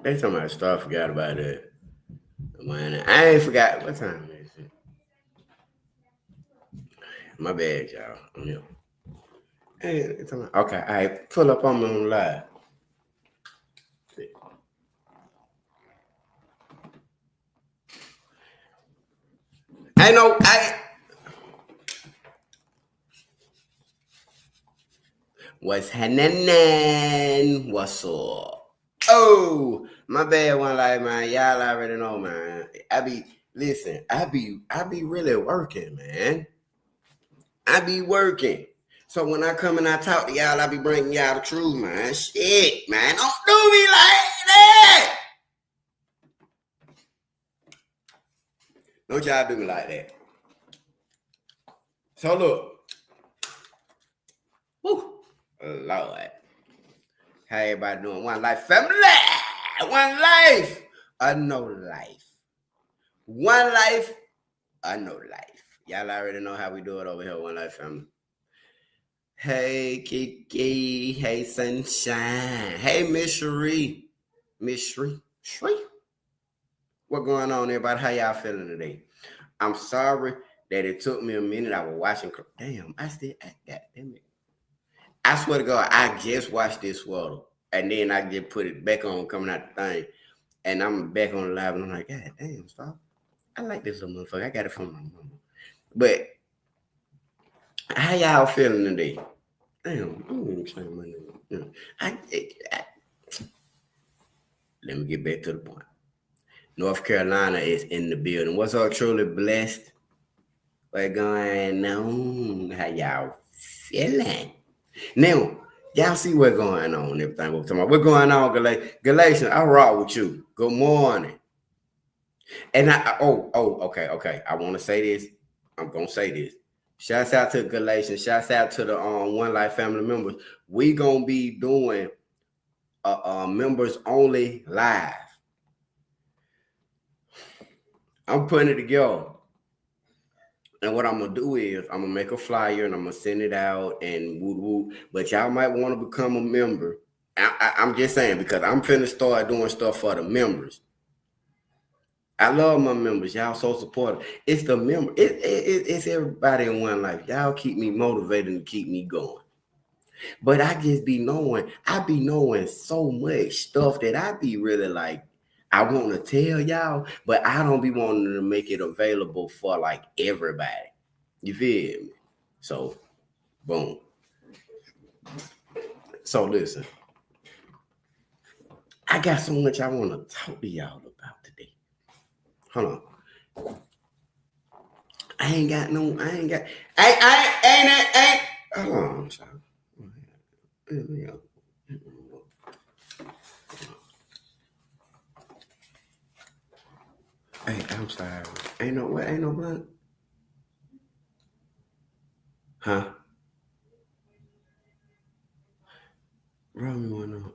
They talking about stuff. Forgot about it. Man, I ain't forgot what time is it. My bad, y'all. I'm here. Hey, okay, all right. Pull up on me on live. I know. What's happening? What's up? Oh, my bad one life, man. Y'all already know, man. I be really working, man. I be working. So when I come and I talk to y'all, I be bringing y'all the truth, man. Shit, man. Don't do me like that. Don't y'all do me like that. So look. Woo. Lord. How everybody doing? One life family. One life. No life. One life. No life. Y'all already know how we do it over here, One Life family. Hey, Kiki. Hey, Sunshine. Hey, Miss Sheree. Miss Sheree. What going on, everybody? How y'all feeling today? I'm sorry that it took me a minute. I was watching. Damn, I got damn it. I swear to God, I just watched this swallow. And then I just put it back on coming out the thing. And I'm back on the live and I'm like, God damn, stop. I like this little motherfucker. I got it from my mama. But how y'all feeling today? Damn, I'm gonna explain my name. Let me get back to the point. North Carolina is in the building. What's up, truly blessed? What's going on? How y'all feeling? Now, y'all see what's going on, everything we're talking about. What's going on, Galatians? I rock with you. Good morning. And okay. I want to say this. I'm gonna say this. Shouts out to Galatians. Shouts out to the One Life family members. We gonna be doing members only live. I'm putting it together. And what I'm gonna do is I'm gonna make a flyer and I'm gonna send it out and woo. But y'all might want to become a member. I'm just saying because I'm finna start doing stuff for the members. I love my members. Y'all so supportive. It's the member. It's everybody in One Life. Y'all keep me motivated and keep me going. But I be knowing so much stuff that I be really like, I want to tell y'all, but I don't be wanting to make it available for like everybody. You feel me? So, boom. So listen, I got so much I want to talk to y'all about today. Hold on. I ain't. Hold on. I'm sorry. Hey, I'm sorry. Ain't no blunt? Huh? Roll me one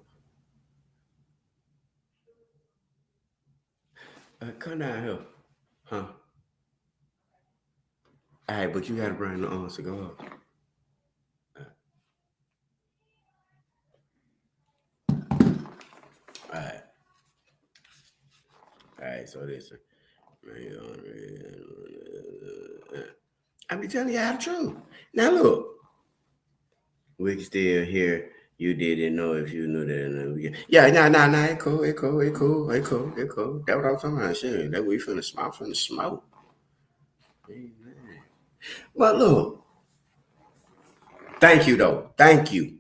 up. Come down here. Huh? All right, but you gotta bring the cigar. All right, so listen. I be telling y'all the truth. Now look, we can still hear you didn't know if you knew that. Yeah, nah, it cool. That's what I'm talking about. Shit, that we finna smoke. Amen. But look, thank you though. Thank you,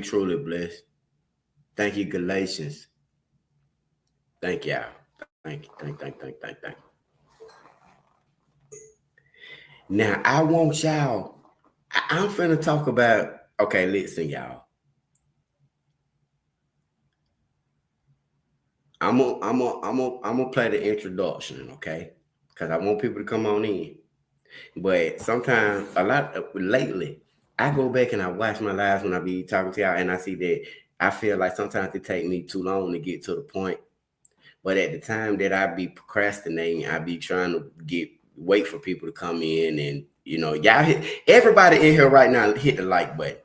truly blessed. Thank you, Galatians. Thank y'all. Thank you. Now I want y'all. I'm finna talk about. Okay, listen, y'all. I'm gonna play the introduction, okay? Because I want people to come on in. But sometimes, lately, I go back and I watch my lives when I be talking to y'all, and I see that I feel like sometimes it take me too long to get to the point. But at the time that I be procrastinating, I be trying to wait for people to come in, and y'all everybody in here right now hit the like button.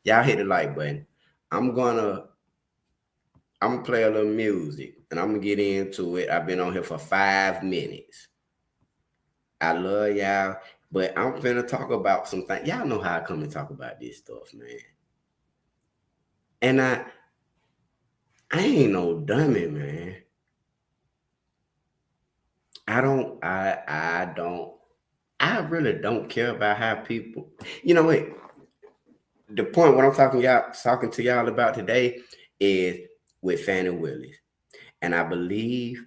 Y'all hit the like button. I'm gonna I'm gonna play a little music and I'm gonna get into it. I've been on here for 5 minutes. I love y'all, but I'm finna talk about some things. Y'all know how I come and talk about this stuff, man. And I ain't no dummy, man. I really don't care about how people, you know what? The point what I'm talking to y'all about today is with Fani Willis. And I believe,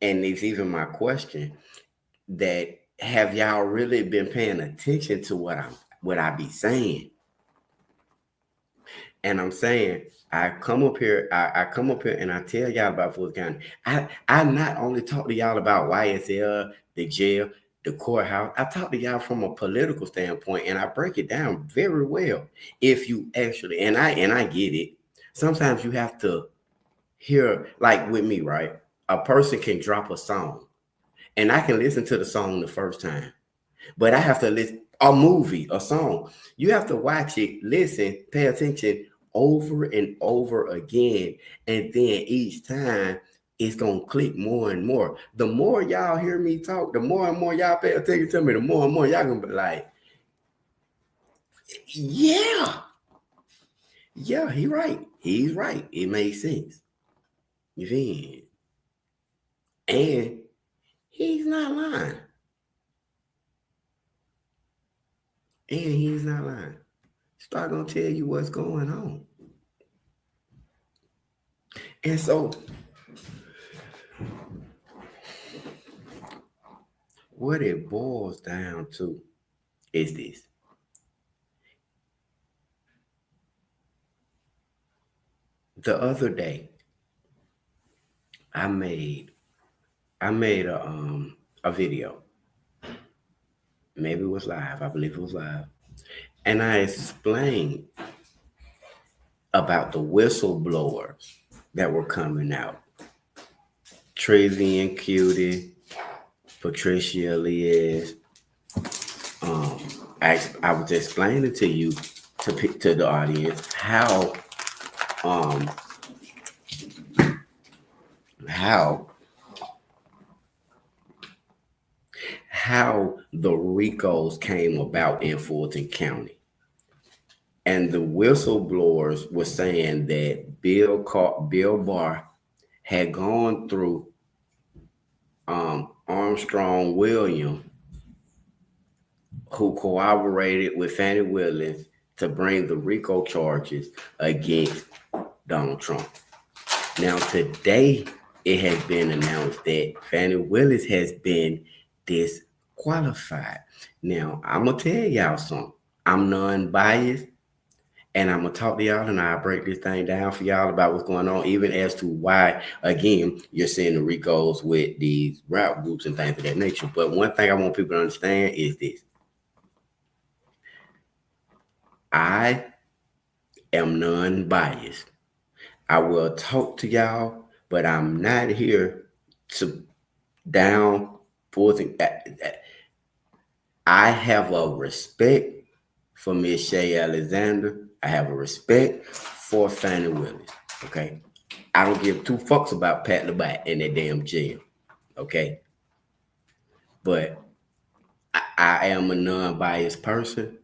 and it's even my question, that have y'all really been paying attention to what I be saying? And I'm saying, I come up here and I tell y'all about Fulton County. I not only talk to y'all about YSL, the jail, the courthouse. I talk to y'all from a political standpoint, and I break it down very well. If you actually, and I get it. Sometimes you have to hear, like with me, right? A person can drop a song, and I can listen to the song the first time, but I have to listen a movie, a song. You have to watch it, listen, pay attention over and over again. And then each time it's going to click more and more. The more y'all hear me talk, the more and more y'all pay attention to me, the more and more y'all going to be like, yeah, he's right. He's right. It makes sense. You feel? And he's not lying. And he's not lying. Start gonna tell you what's going on. And so what it boils down to is this. The other day, I made a video. Maybe it was live. I believe it was live. And I explained about the whistleblowers that were coming out. Tracy and Cutie, Patricia Elias. I was explaining to you, to the audience, how the RICOs came about in Fulton County. And the whistleblowers were saying that Bill Barr had gone through Armstrong Williams, who cooperated with Fani Willis to bring the RICO charges against Donald Trump. Now, today, it has been announced that Fani Willis has been disqualified. Now, I'm going to tell y'all something. I'm non-biased, and I'm going to talk to y'all, and I'll break this thing down for y'all about what's going on, even as to why, again, you're seeing the RICOs with these rap groups and things of that nature. But one thing I want people to understand is this. I am non-biased. I will talk to y'all, but I'm not here to down forth. I have a respect for Miss Shay Alexander. I have a respect for Fani Willis. Okay. I don't give 2 fucks about Pat LeBat in that damn jail. Okay. But I am a non-biased person.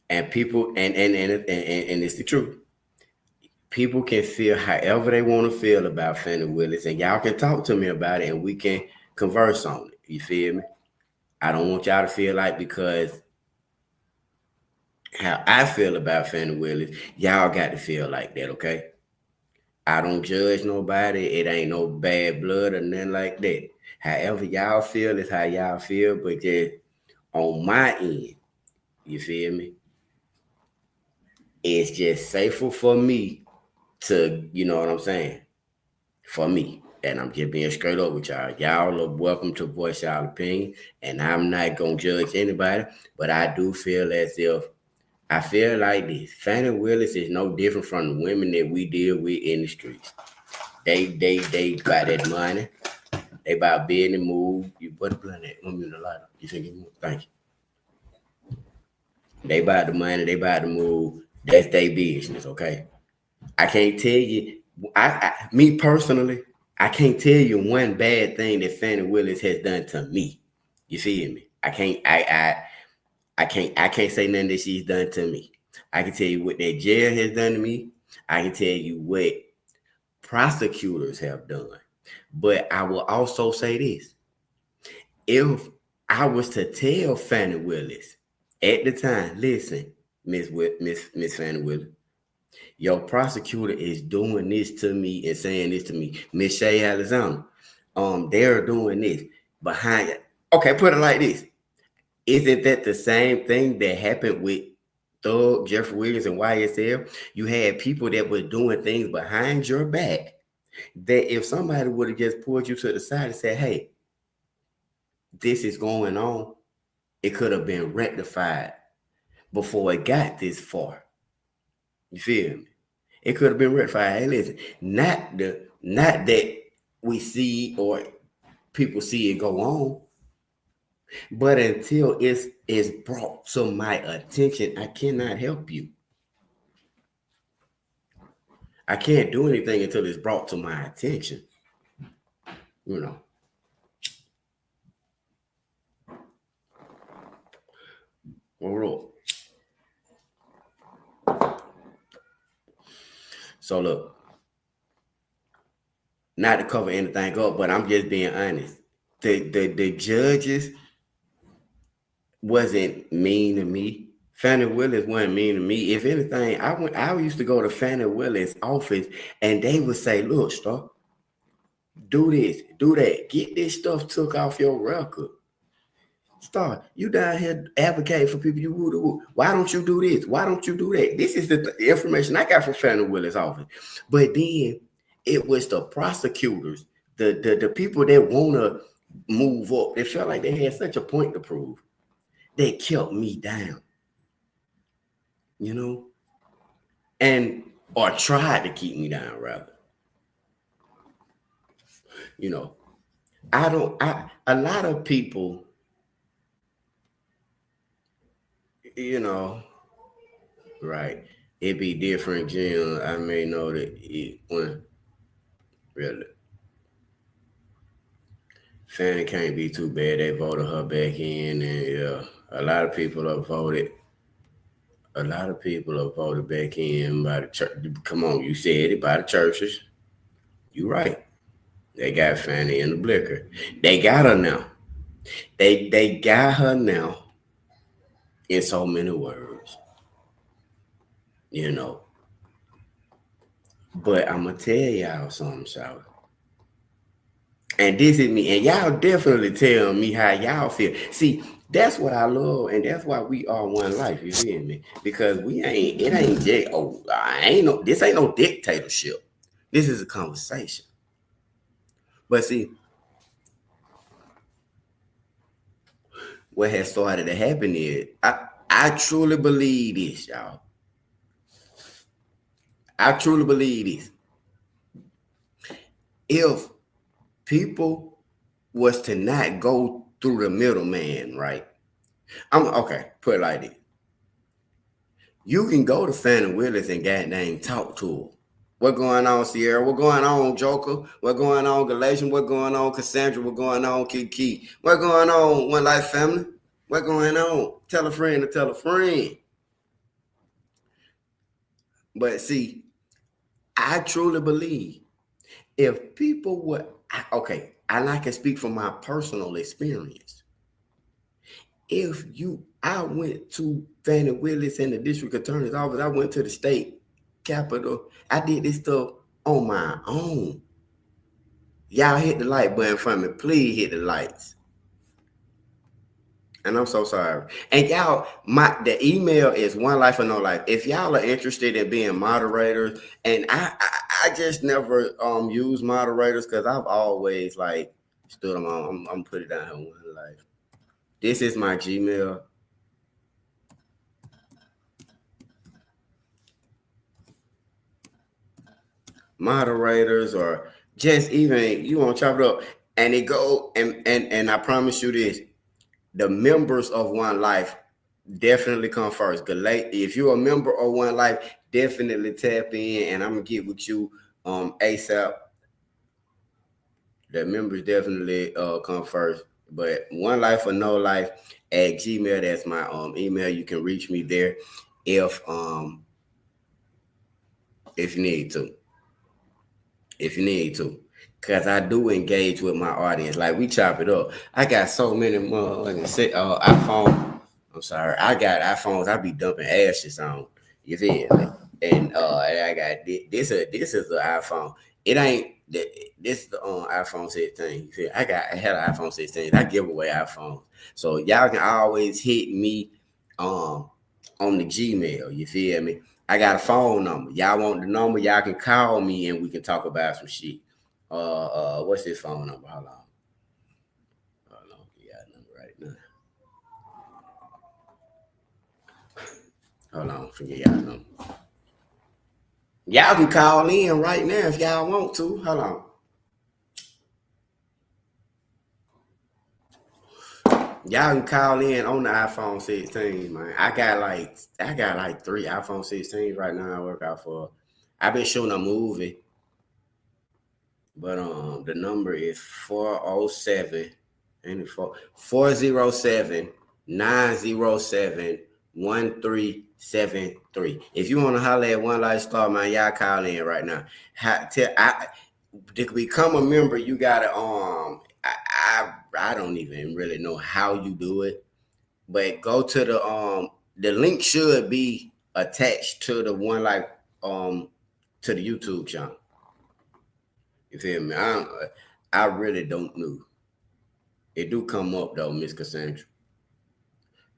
And people, and it's the truth. People can feel however they want to feel about Fani Willis, and y'all can talk to me about it, and we can converse on it. You feel me? I don't want y'all to feel like because how I feel about Fani Willis, y'all got to feel like that, okay? I don't judge nobody. It ain't no bad blood or nothing like that. However y'all feel is how y'all feel, but just on my end, you feel me? It's just safer for me to, you know what I'm saying? For me. And I'm just being straight up with y'all. Y'all are welcome to voice y'all opinion. And I'm not going to judge anybody. But I do feel as if, I feel like this. Fani Willis is no different from the women that we deal with in the streets. They buy that money. They buy being and move. You put a blunt at me in the lighter. You think it move? Thank you. They buy the money. They buy the move. That's their business, okay? I can't tell you Me personally, I can't tell you one bad thing that Fani Willis has done to me. You feel me? I can't say nothing that she's done to me. I can tell you what that jail has done to me. I can tell you what prosecutors have done. But I will also say this. If I was to tell Fani Willis at the time, listen, Miss Fani Willis, your prosecutor is doing this to me and saying this to me. Miss Shay Alexander, they're doing this behind it. Okay, put it like this. Isn't that the same thing that happened with Thug, Jeffrey Williams, and YSL? You had people that were doing things behind your back that if somebody would have just pulled you to the side and said, hey, this is going on, it could have been rectified before it got this far. You feel me? It could have been rectified. Hey, listen, not that we see or people see it go on, but until it's brought to my attention, I cannot help you. I can't do anything until it's brought to my attention. You know. Overall. So look, not to cover anything up, but I'm just being honest. The judges wasn't mean to me. Fani Willis wasn't mean to me. If anything, I used to go to Fani Willis' office and they would say, look, Star, do this, do that. Get this stuff took off your record. Star, you down here advocating for people. Why don't you do this? Why don't you do that? This is the information I got from Fani Willis' office. But then it was the prosecutors, the people that want to move up. They felt like they had such a point to prove. They kept me down, you know, or tried to keep me down, rather. You know, a lot of people, you know, right, it be different, Jim. I may know that it when really Fani can't be too bad. They voted her back in, and yeah, a lot of people have voted. A lot of people have voted back in by the church. Come on, you said it, by the churches. You right. They got Fani in the blicker. They got her now. They got her now in so many words. You know. But I'm gonna tell y'all something, y'all. And this is me. And y'all definitely tell me how y'all feel. See, that's what I love, and that's why we are one life. You feel me? Because it ain't just this ain't no dictatorship. This is a conversation. But see, what has started to happen is I truly believe this, y'all. I truly believe this. If people was to not go through the middleman, right? Put it like this. You can go to Fani Willis and goddamn talk to her. What going on, Sierra? What going on, Joker? What going on, Galatian? What going on, Cassandra? What going on, Kiki? What going on, One Life Family? What going on? Tell a friend to tell a friend. But see, I truly believe if people would, I can speak from my personal experience. If I went to Fani Willis and the district attorney's office, I went to the state capitol, I did this stuff on my own. Y'all hit the like button for me. Please hit the lights. And I'm so sorry. And y'all, the email is One Life or No Life. If y'all are interested in being moderators, and I just never use moderators because I've always like stood them on. I'm put it down here, One Life. This is my Gmail. Moderators, or just even you want to chop it up, and it go and I promise you this. The members of One Life definitely come first. If you're a member of One Life, definitely tap in, and I'm gonna get with you ASAP. The members definitely come first. But One Life or No Life at Gmail. That's my email. You can reach me there if you need to. If you need to. Cause I do engage with my audience. Like we chop it up. I got so many motherfucking iPhone. I'm sorry. I got iPhones I be dumping ashes on. You feel me? And I got this is the iPhone. It ain't this is the iPhone 16. You feel? I had an iPhone 16. I give away iPhones. So y'all can always hit me on the Gmail. You feel me? I got a phone number. Y'all want the number? Y'all can call me and we can talk about some shit. What's his phone number? Hold on. You got a number right now. Hold on, forget y'all number. Y'all can call in right now if y'all want to. Hold on. Y'all can call in on the iPhone 16, man. I got like 3 iPhone 16s right now I work out for. I've been shooting a movie. But the number is 407 and 407 907 1373. If you want to holler at One Life Star, man, y'all call in right now. To become a member, you gotta I don't even really know how you do it, but go to the link should be attached to the One Life to the YouTube channel. You feel me? I really don't know. It do come up though, Miss Cassandra.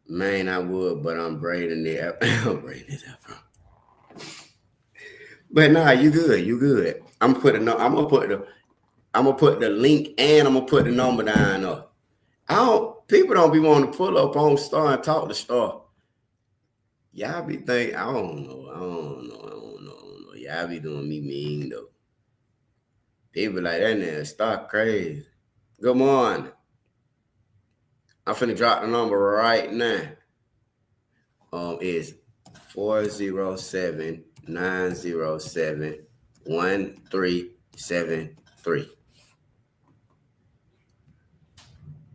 Man, I would, but I'm braiding it. I'm braiding this up, bro. But nah, you good. You good. I'm gonna put the link and I'm gonna put the number down up. People don't be wanting to pull up on Star and talk to Star. Y'all be thinking, I don't know. Y'all be doing me mean though. People like that nigga Star crazy. Good morning. I'm finna drop the number right now. It's 407 907 1373.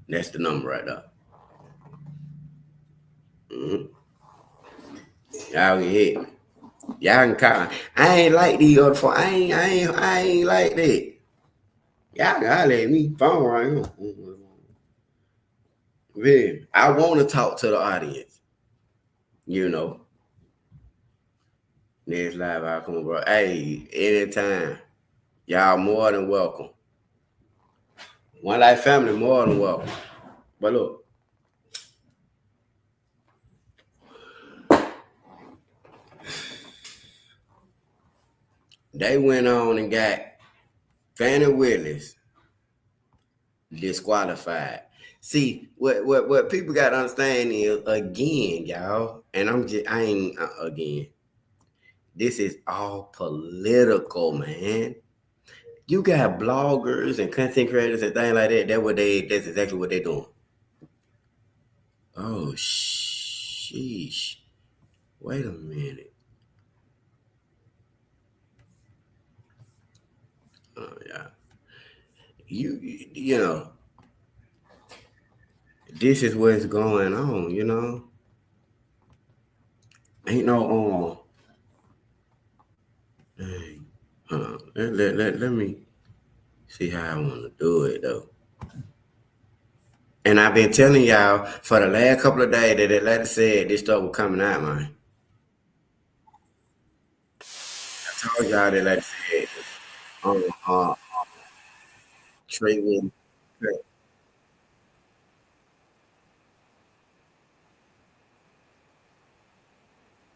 That's the number right there. Y'all can hit me. Y'all can call. I ain't like these other phone. I ain't like that. Y'all can let me phone right here. Man, I want to talk to the audience. You know. Next live I come, bro. Hey, anytime. Y'all more than welcome. One Life family more than welcome. But look. They went on and got Fani Willis disqualified. See, what people got to understand is, again, y'all, and again, this is all political, man. You got bloggers and content creators and things like that. That's exactly what they're doing. Oh, sheesh. Wait a minute. Oh, yeah. You know, this is what's going on, you know. Ain't no let me see how I want to do it though. And I've been telling y'all for the last couple of days that Atlanta said this stuff was coming out, man. I told y'all that Atlanta said trading.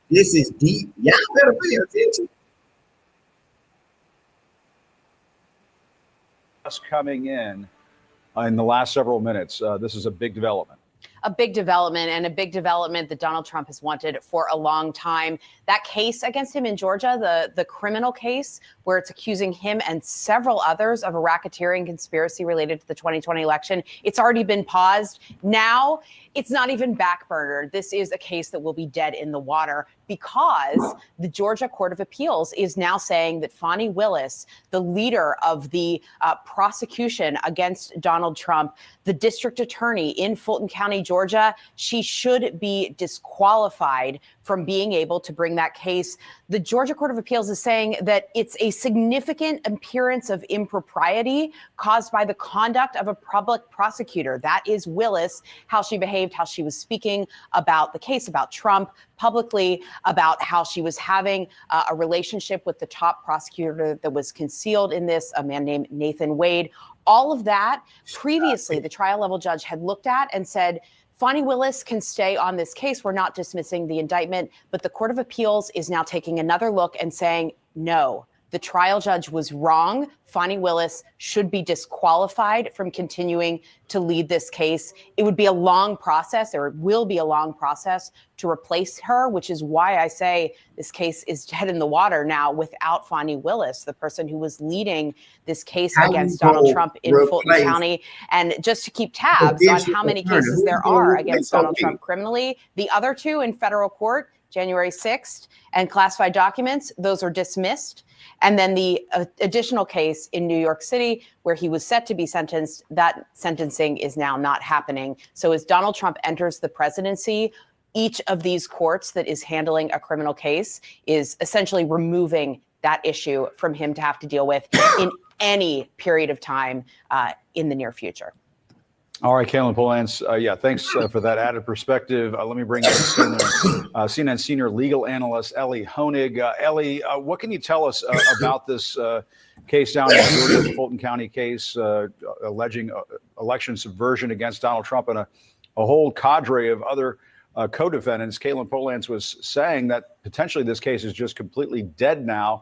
This is deep. Y'all better pay attention. Coming in the last several minutes. This is a big development. a big development, and a big development that Donald Trump has wanted for a long time. That case against him in Georgia, the criminal case where it's accusing him and several others of a racketeering conspiracy related to the 2020 election, it's already been paused. Now it's not even backburnered. This is a case that will be dead in the water because the Georgia Court of Appeals is now saying that Fani Willis, the leader of the prosecution against Donald Trump, the district attorney in Fulton County, Georgia, she should be disqualified from being able to bring that case. The Georgia Court of Appeals is saying that it's a significant appearance of impropriety caused by the conduct of a public prosecutor. That is Willis, how she behaved, how she was speaking about the case, about Trump publicly, about how she was having a relationship with the top prosecutor that was concealed in this, a man named Nathan Wade. All of that previously, the trial level judge had looked at and said, Fani Willis can stay on this case. We're not dismissing the indictment, but the Court of Appeals is now taking another look and saying, no, the trial judge was wrong. Fani Willis should be disqualified from continuing to lead this case. It would be a long process, or it will be a long process to replace her, which is why I say this case is dead in the water now without Fani Willis, the person who was leading this case against Donald Trump in Fulton County. And just to keep tabs on how many cases there are against Donald Trump criminally, the other two in federal court, January 6th, and classified documents, those are dismissed. And then the additional case in New York City, where he was set to be sentenced, that sentencing is now not happening. So as Donald Trump enters the presidency, each of these courts that is handling a criminal case is essentially removing that issue from him to have to deal with in any period of time in the near future. All right, Kaylin Polance, thanks for that added perspective. Let me bring in CNN senior legal analyst Ellie Honig. Ellie, what can you tell us about this case down in Georgia, the Fulton County case alleging election subversion against Donald Trump and a whole cadre of other co-defendants? Kaylin Polance was saying that potentially this case is just completely dead now.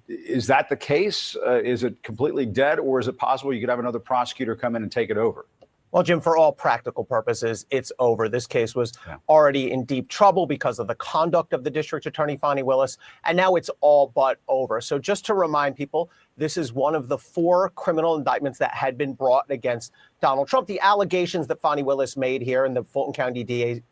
Is that the case? Is it completely dead, or is it possible you could have another prosecutor come in and take it over? Well, Jim, for all practical purposes, it's over. This case was already in deep trouble because of the conduct of the district attorney, Fani Willis, and now it's all but over. So just to remind people, this is one of the 4 criminal indictments that had been brought against Donald Trump. The allegations that Fani Willis made here and the Fulton County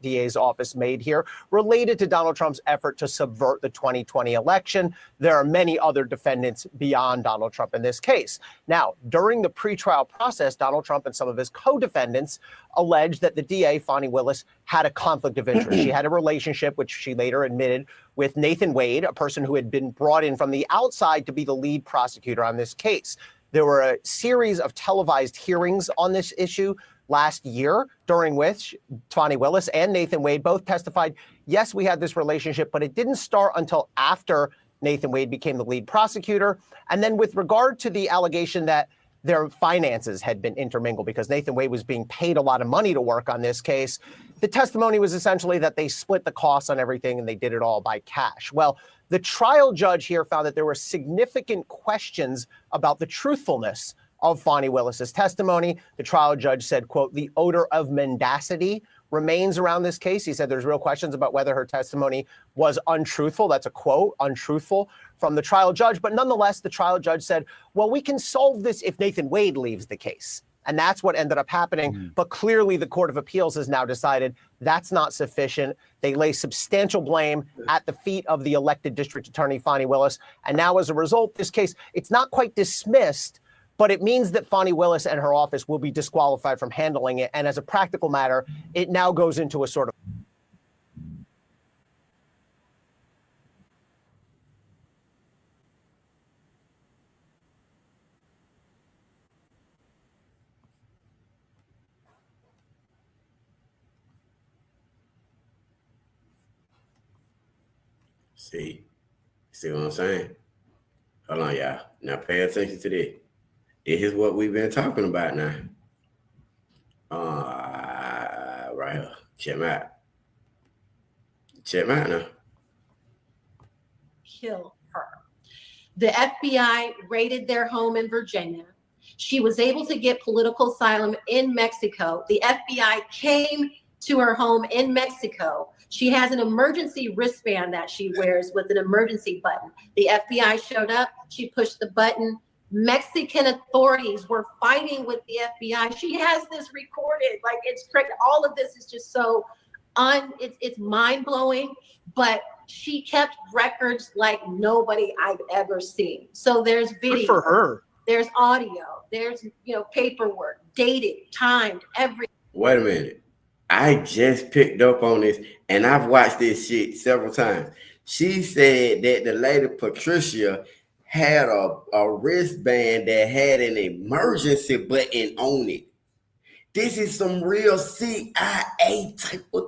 DA's office made here related to Donald Trump's effort to subvert the 2020 election. There are many other defendants beyond Donald Trump in this case. Now, during the pretrial process, Donald Trump and some of his co-defendants alleged that the DA, Fani Willis, had a conflict of interest. She had a relationship, which she later admitted, with Nathan Wade, a person who had been brought in from the outside to be the lead prosecutor on this case. There were a series of televised hearings on this issue last year, during which Fani Willis and Nathan Wade both testified, yes, we had this relationship, but it didn't start until after Nathan Wade became the lead prosecutor. And then with regard to the allegation that their finances had been intermingled because Nathan Wade was being paid a lot of money to work on this case, the testimony was essentially that they split the costs on everything and they did it all by cash. Well, the trial judge here found that there were significant questions about the truthfulness of Fani Willis's testimony. The trial judge said, quote, the odor of mendacity remains around this case. He said there's real questions about whether her testimony was untruthful. That's a quote, untruthful, from the trial judge. But nonetheless, the trial judge said, well, we can solve this if Nathan Wade leaves the case. And that's what ended up happening. But clearly, the Court of Appeals has now decided that's not sufficient. They lay substantial blame at the feet of the elected district attorney, Fani Willis. And now, as a result, this case, it's not quite dismissed, but it means that Fani Willis and her office will be disqualified from handling it. And as a practical matter, it now goes into a sort of See what I'm saying? Hold on, y'all. Now pay attention to this. This is what we've been talking about now. Right here. Check me out. Check me out now. Kill her. The FBI raided their home in Virginia. She was able to get political asylum in Mexico. The FBI came to her home in Mexico. She has an emergency wristband that she wears with an emergency button. The FBI showed up. She pushed the button. Mexican authorities were fighting with the FBI. She has this recorded. Like, it's crazy. All of this is just so it's mind-blowing, but she kept records like nobody I've ever seen. So there's video. Good for her. There's audio. There's, paperwork, dated, timed, everything. Wait a minute. I just picked up on this, and I've watched this shit several times. She said that the lady Patricia had a wristband that had an emergency button on it. This is some real CIA type of.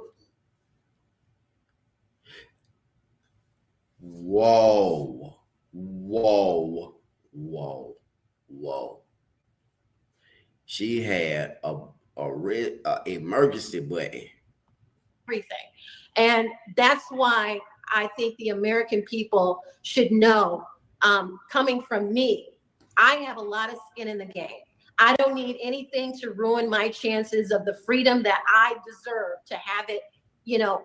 Whoa. She had a emergency button. Everything. And that's why I think the American people should know, coming from me, I have a lot of skin in the game. I don't need anything to ruin my chances of the freedom that I deserve to have it,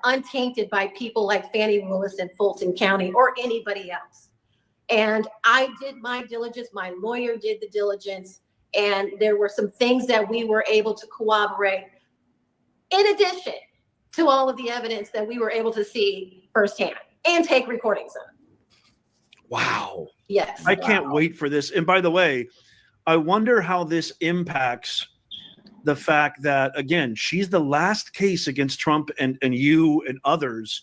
untainted by people like Fani Willis in Fulton County or anybody else. And I did my diligence. My lawyer did the diligence. And there were some things that we were able to corroborate in addition to all of the evidence that we were able to see firsthand and take recordings of. Wow. Yes. I can't wait for this. And by the way, I wonder how this impacts the fact that, again, she's the last case against Trump and you and others.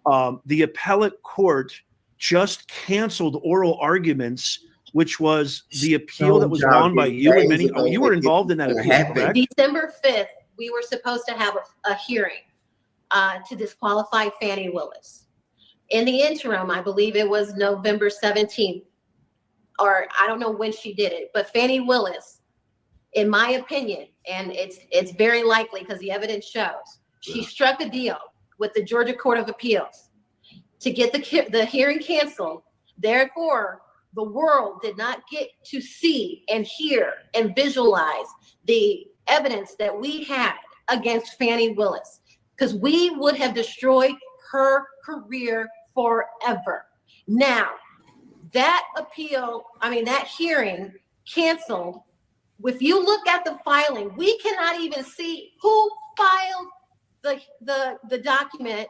The appellate court just canceled oral arguments, which was the appeal that was won by you and many. You were involved in that appeal, correct? December 5th, we were supposed to have a hearing to disqualify Fani Willis. In the interim, I believe it was November 17th, or I don't know when she did it, but Fani Willis, in my opinion, and it's very likely because the evidence shows, she struck a deal with the Georgia Court of Appeals to get the hearing canceled. Therefore, the world did not get to see and hear and visualize the evidence that we had against Fani Willis, because we would have destroyed her career forever. Now, that hearing canceled. If you look at the filing, we cannot even see who filed the document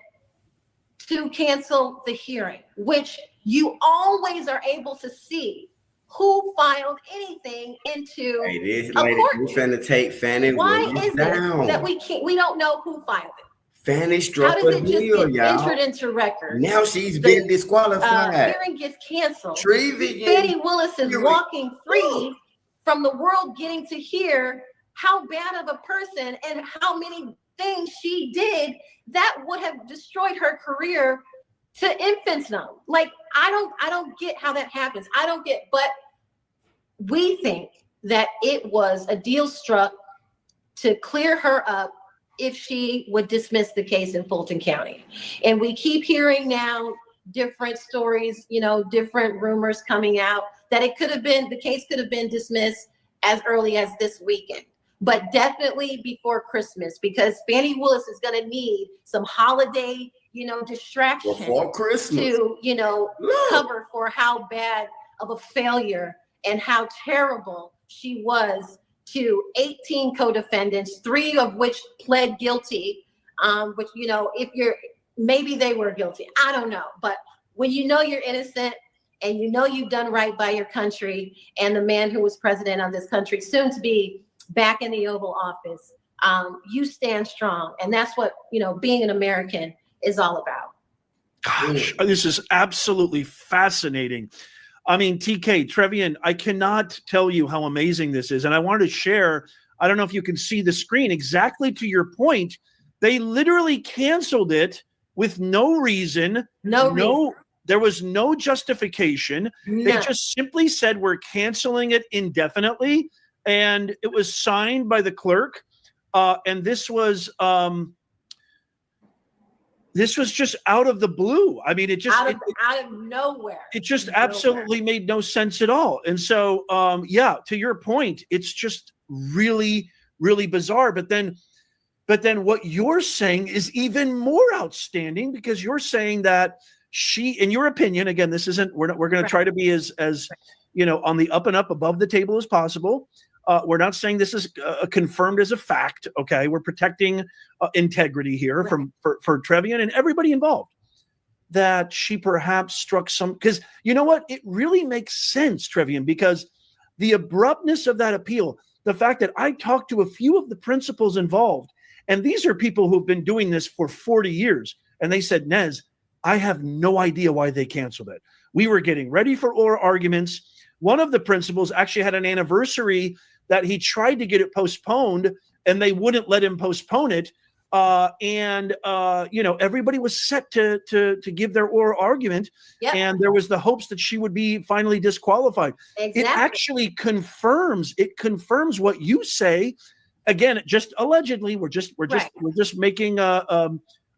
to cancel the hearing, which you always are able to see who filed anything into This a lady, court. we're finna take Fani Why Willis is down. it that we don't know who filed it? Fani How struck does a it just deal, get y'all. entered into record? Now she's been disqualified. Hearing gets canceled. Treason. Fani Willis is walking free from the world getting to hear how bad of a person and how many things she did that would have destroyed her career to infancy. Like, I don't get how that happens. I don't get, but we think that it was a deal struck to clear her up if she would dismiss the case in Fulton County. And we keep hearing now different stories, different rumors coming out that the case could have been dismissed as early as this weekend, but definitely before Christmas, because Fani Willis is going to need some holiday, distraction Before Christmas to, cover for how bad of a failure and how terrible she was to 18 co-defendants, 3 of which pled guilty, which, maybe they were guilty. I don't know. But when you're innocent and you've done right by your country and the man who was president of this country, soon to be back in the Oval Office, you stand strong. And that's what, being an American is all about. Gosh, this is absolutely fascinating. I mean, TK, Trevian, I cannot tell you how amazing this is. And I wanted to share, I don't know if you can see the screen, exactly to your point. They literally canceled it with no reason. There was no justification. No. They just simply said, we're canceling it indefinitely. And it was signed by the clerk. And this was this was just out of the blue. I mean, it just out of nowhere. It just absolutely made no sense at all. And so, yeah, to your point, it's just really, really bizarre. But then what you're saying is even more outstanding, because you're saying that she, in your opinion, again, this isn't, we're going to try to be as on the up and up above the table as possible. We're not saying this is confirmed as a fact. Okay. We're protecting integrity here for Trevian and everybody involved, that she perhaps struck some, because you know what? It really makes sense, Trevian, because the abruptness of that appeal, the fact that I talked to a few of the principals involved, and these are people who've been doing this for 40 years. And they said, Nez, I have no idea why they canceled it. We were getting ready for oral arguments. One of the principals actually had an anniversary that he tried to get it postponed, and they wouldn't let him postpone it. Everybody was set to give their oral argument. Yep. And there was the hopes that she would be finally disqualified. Exactly. It actually confirms what you say. Again, just allegedly, we're just making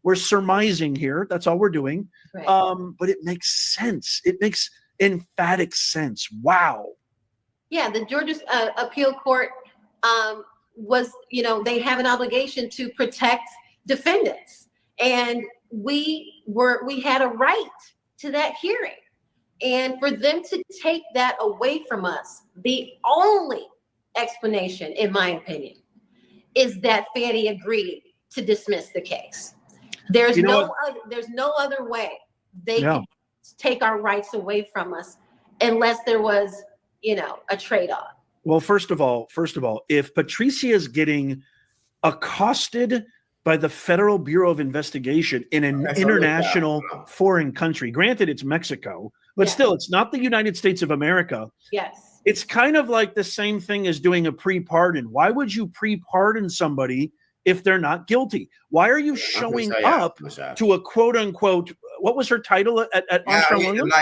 we're surmising here. That's all we're doing. Right. But it makes sense. It makes emphatic sense. Wow. Yeah, the Georgia appeal court was, they have an obligation to protect defendants, and we had a right to that hearing, and for them to take that away from us, the only explanation, in my opinion, is that Fani agreed to dismiss the case. There's no other way they can take our rights away from us unless there was, a trade-off. Well, first of all, if Patricia is getting accosted by the Federal Bureau of Investigation in an international foreign country, granted it's Mexico, but still it's not the United States of America. Yes. It's kind of like the same thing as doing a pre-pardon. Why would you pre-pardon somebody if they're not guilty? Why are you showing up to a quote unquote, what was her title at Armstrong Williams?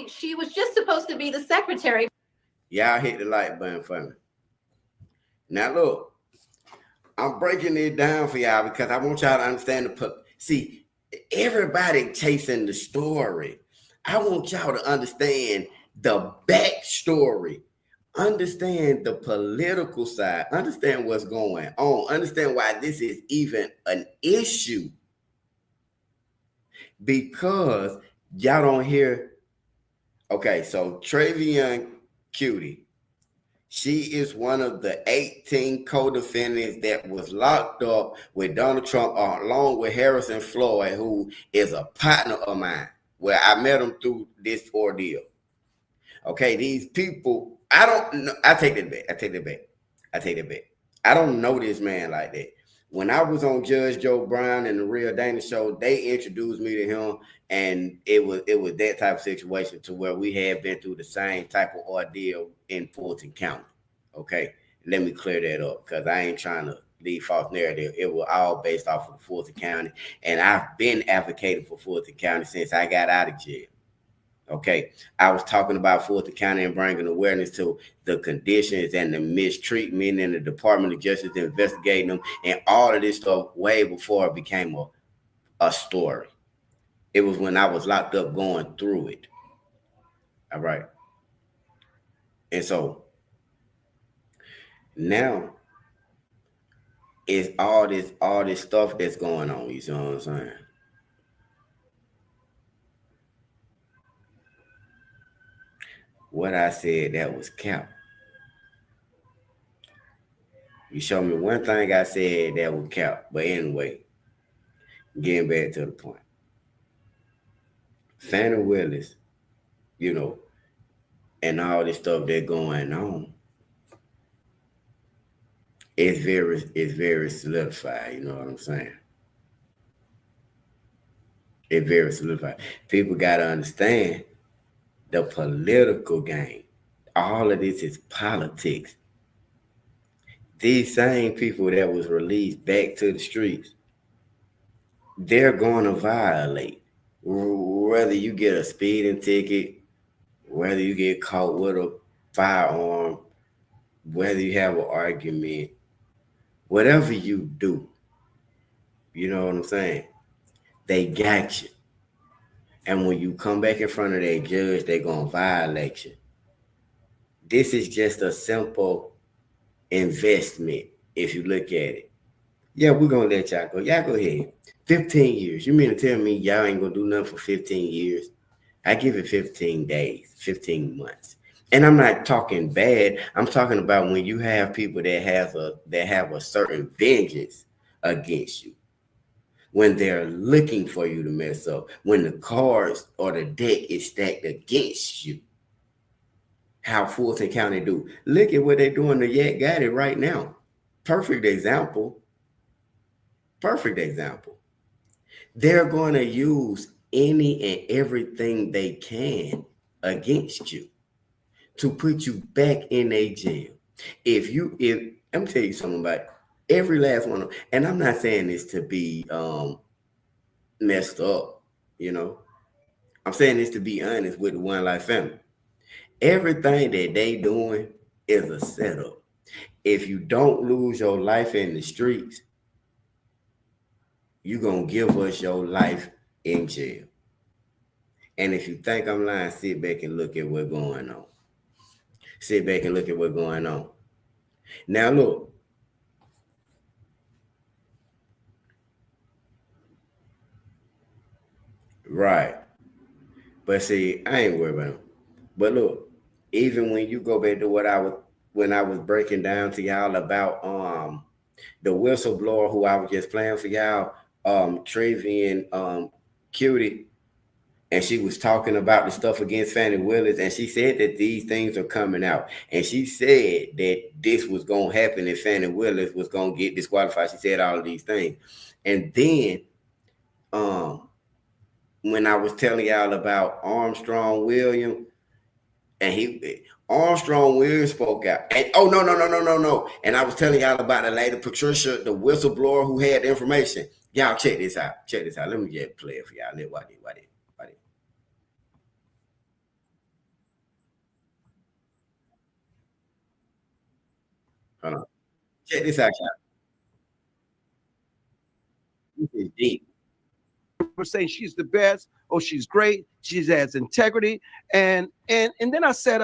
She was just supposed to be the secretary. Yeah, I hit the light button for me. Now look, I'm breaking it down for y'all because I want y'all to understand see, everybody chasing the story. I want y'all to understand the backstory. Understand the political side. Understand what's going on. Understand why this is even an issue. Because y'all don't hear. Okay, so Trevian Cutie, she is one of the 18 co-defendants that was locked up with Donald Trump, along with Harrison Floyd, who is a partner of mine, where I met him through this ordeal. Okay, these people, I don't know. I take that back. I don't know this man like that. When I was on Judge Joe Brown and the Real Dana Show, they introduced me to him, and it was that type of situation to where we had been through the same type of ordeal in Fulton County. Okay, let me clear that up because I ain't trying to leave false narrative. It was all based off of Fulton County, and I've been advocating for Fulton County since I got out of jail. Okay, I was talking about Fulton County and bringing awareness to the conditions and the mistreatment and the Department of Justice investigating them and all of this stuff way before it became a story. It was when I was locked up going through it. All right. And so now it's all this stuff that's going on. You see what I'm saying? What I said, that was cap. You show me one thing I said that was cap. But anyway, getting back to the point. Fani Willis, and all this stuff that's going on, it's very solidified. You know what I'm saying? It's very solidified. People got to understand the political game. All of this is politics. These same people that was released back to the streets, they're going to violate. Whether you get a speeding ticket, whether you get caught with a firearm, whether you have an argument, whatever you do, You know what I'm saying? They got you. And when you come back in front of their judge, they're going to violate you. This is just a simple investment if you look at it. Yeah, we're going to let y'all go. Y'all go ahead. 15 years. You mean to tell me y'all ain't going to do nothing for 15 years? I give it 15 days, 15 months. And I'm not talking bad. I'm talking about when you have people that have a certain vengeance against you. When they're looking for you to mess up, when the cards or the deck is stacked against you. How Fulton County do. Look at what they're doing to Yak Got It right now. Perfect example. Perfect example. They're going to use any and everything they can against you to put you back in a jail. If I'm tell you something about every last one of them, and I'm not saying this to be messed up, you know. I'm saying this to be honest with the One Life family. Everything that they doing is a setup. If you don't lose your life in the streets, you're going to give us your life in jail. And if you think I'm lying, sit back and look at what's going on. Sit back and look at what's going on. Now, look. Right. But see, I ain't worried about them. But look, even when you go back to when I was breaking down to y'all about the whistleblower who I was just playing for y'all, Travian Cutie, and she was talking about the stuff against Fani Willis, and she said that these things are coming out. And she said that this was going to happen and Fani Willis was going to get disqualified. She said all of these things. And then when I was telling y'all about Armstrong Williams, and Armstrong Williams spoke out. And no. And I was telling y'all about the lady Patricia, the whistleblower who had the information. Y'all check this out. Check this out. Let me just play it for y'all. Why did? Hold on. Check this out, y'all. This is deep. We're saying she's the best. Oh, she's great. She has integrity. And then I said,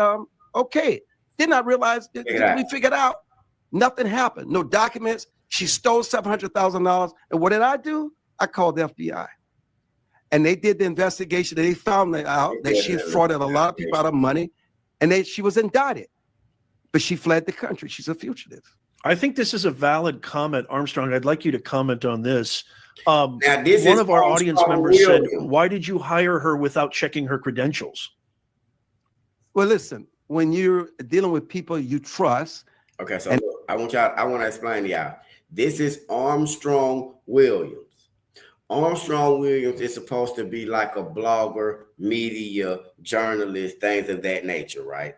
okay. Then I realized we figured out nothing happened. No documents. She stole $700,000. And what did I do? I called the FBI. And they did the investigation. And they found out that she had frauded a lot of people out of money. And she was indicted. But she fled the country. She's a fugitive. I think this is a valid comment, Armstrong. I'd like you to comment on this. Now, this one of our audience members said, Williams. why did you hire her without checking her credentials? Well, listen, when you're dealing with people you trust. Okay, so look, I want to explain to y'all. This is Armstrong Williams. Armstrong Williams is supposed to be like a blogger, media, journalist, things of that nature, right?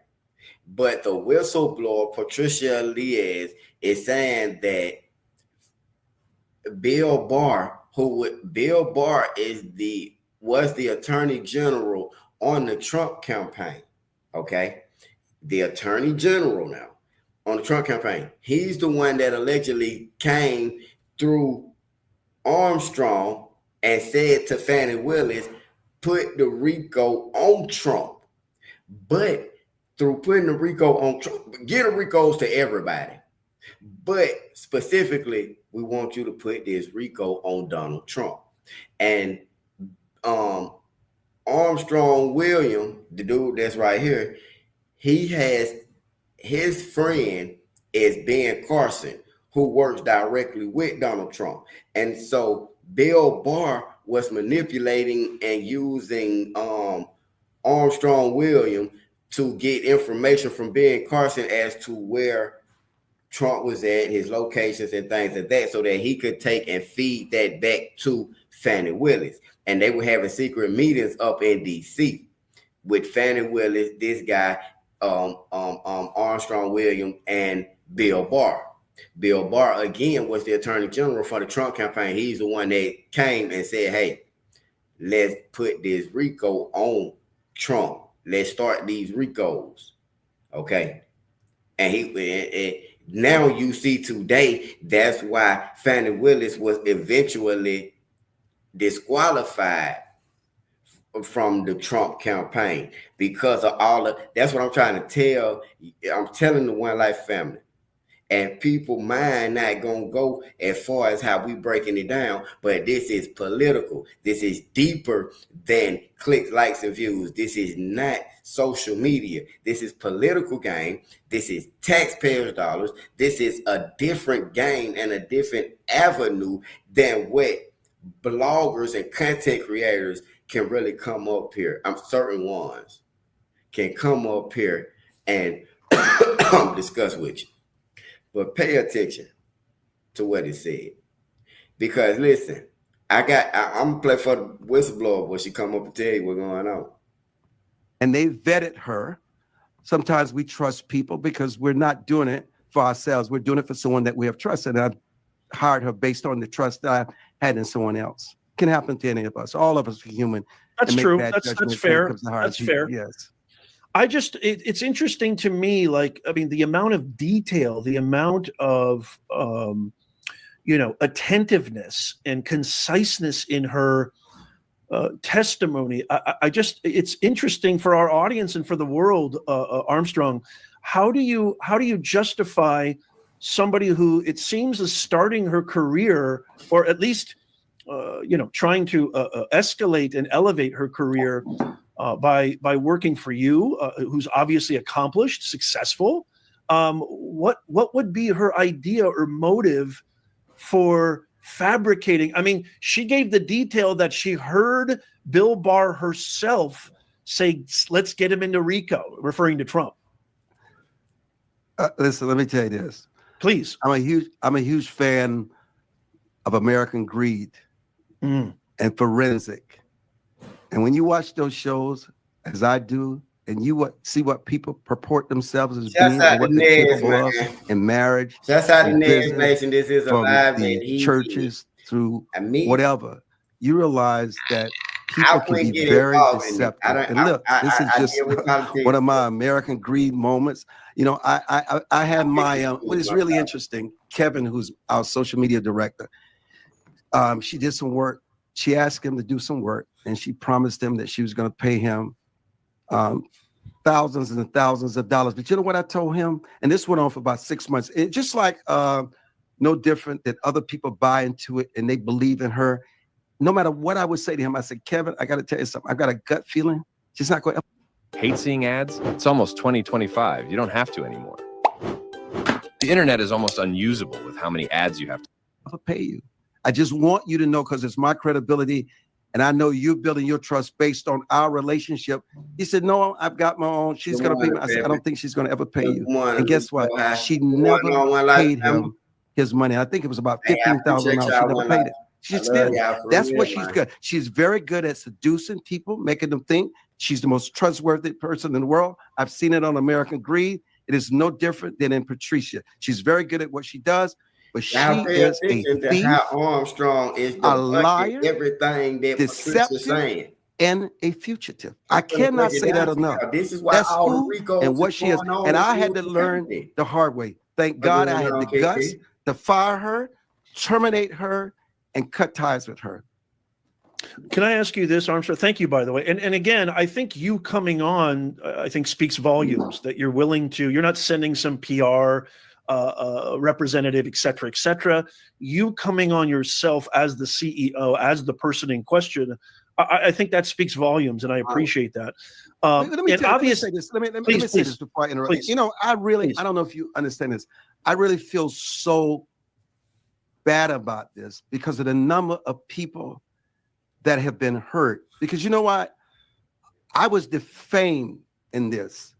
But the whistleblower, Patricia Liez, is saying that Bill Barr was the attorney general on the Trump campaign. Okay. The attorney general now on the Trump campaign. He's the one that allegedly came through Armstrong and said to Fani Willis, put the RICO on Trump. But through putting the RICO on Trump, get a RICOs to everybody. But specifically, we want you to put this RICO on Donald Trump. And Armstrong Williams, the dude that's right here, he has his friend is Ben Carson, who works directly with Donald Trump. And so Bill Barr was manipulating and using Armstrong Williams to get information from Ben Carson as to where Trump was at, his locations and things like that, so that he could take and feed that back to Fani Willis. And they were having secret meetings up in DC with Fani Willis, this guy, Armstrong Williams, and Bill Barr. Bill Barr, again, was the attorney general for the Trump campaign. He's the one that came and said, hey, let's put this RICO on Trump. Let's start these RICOs. Okay. And Now you see today, that's why Fani Willis was eventually disqualified from the Trump campaign because of that's what I'm trying to tell. I'm telling the One Life family. And people mind not gonna go as far as how we breaking it down, but this is political. This is deeper than clicks, likes, and views. This is not social media. This is political game. This is taxpayers' dollars. This is a different game and a different avenue than what bloggers and content creators can really come up here. I'm certain ones can come up here and discuss with you. But pay attention to what it said. Because listen, I'm gonna play for the whistleblower where she come up and tell you what's going on. And they vetted her. Sometimes we trust people because we're not doing it for ourselves. We're doing it for someone that we have trusted. And I hired her based on the trust that I had in someone else. It can happen to any of us. All of us are human. That's true. That's fair. That's fair. Yes. It's interesting to me, like, I mean, the amount of detail, the amount of, attentiveness and conciseness in her testimony. It's interesting for our audience and for the world, Armstrong. How do you justify somebody who it seems is starting her career, or at least, trying to escalate and elevate her career by working for you, who's obviously accomplished, successful? What would be her idea or motive for fabricating? I mean, she gave the detail that she heard Bill Barr herself say, "Let's get him into RICO," referring to Trump. Listen, let me tell you this. Please. I'm a huge fan of American Greed and Forensic. And when you watch those shows, as I do, and you see what people purport themselves as being, and what they're capable of in marriage, that's how the Nation. This is from alive the churches through whatever, you realize that people can be very deceptive. And look, this is just one of my American Greed moments. I have my what is really interesting. Kevin, who's our social media director, she did some work. She asked him to do some work, and she promised him that she was going to pay him thousands and thousands of dollars. But you know what I told him? And this went on for about 6 months. It just like no different that other people buy into it and they believe in her. No matter what I would say to him, I said, Kevin, I got to tell you something. I've got a gut feeling. She's not going to. Hate seeing ads? It's almost 2025. You don't have to anymore. The internet is almost unusable with how many ads you have to. I'll pay you. I just want you to know, because it's my credibility, and I know you're building your trust based on our relationship. He said, no, I've got my own. She's going to pay me. I said, I don't think she's going to ever pay you. And guess what? She never paid him his money. I think it was about $15,000. She never paid it. She still, that's what she's good. She's very good at seducing people, making them think she's the most trustworthy person in the world. I've seen it on American Greed. It is no different than in Patricia. She's very good at what she does. But she is a thief, Armstrong is a liar, everything that Patricia's saying, and a fugitive. I cannot say that enough. This is why that's all who RICO and what she is. And I had to learn the hard way. Thank God I had the guts to fire her, terminate her, and cut ties with her. Can I ask you this, Armstrong? Thank you, by the way. And again, I think you coming on, I think speaks volumes that you're willing to, you're not sending some PR representative, et cetera, you coming on yourself as the CEO, as the person in question. I think that speaks volumes, and I appreciate that. Let me say this. Let me say this before I interrupt. Please. I don't know if you understand this. I really feel so bad about this because of the number of people that have been hurt. Because you know what? I was defamed in this.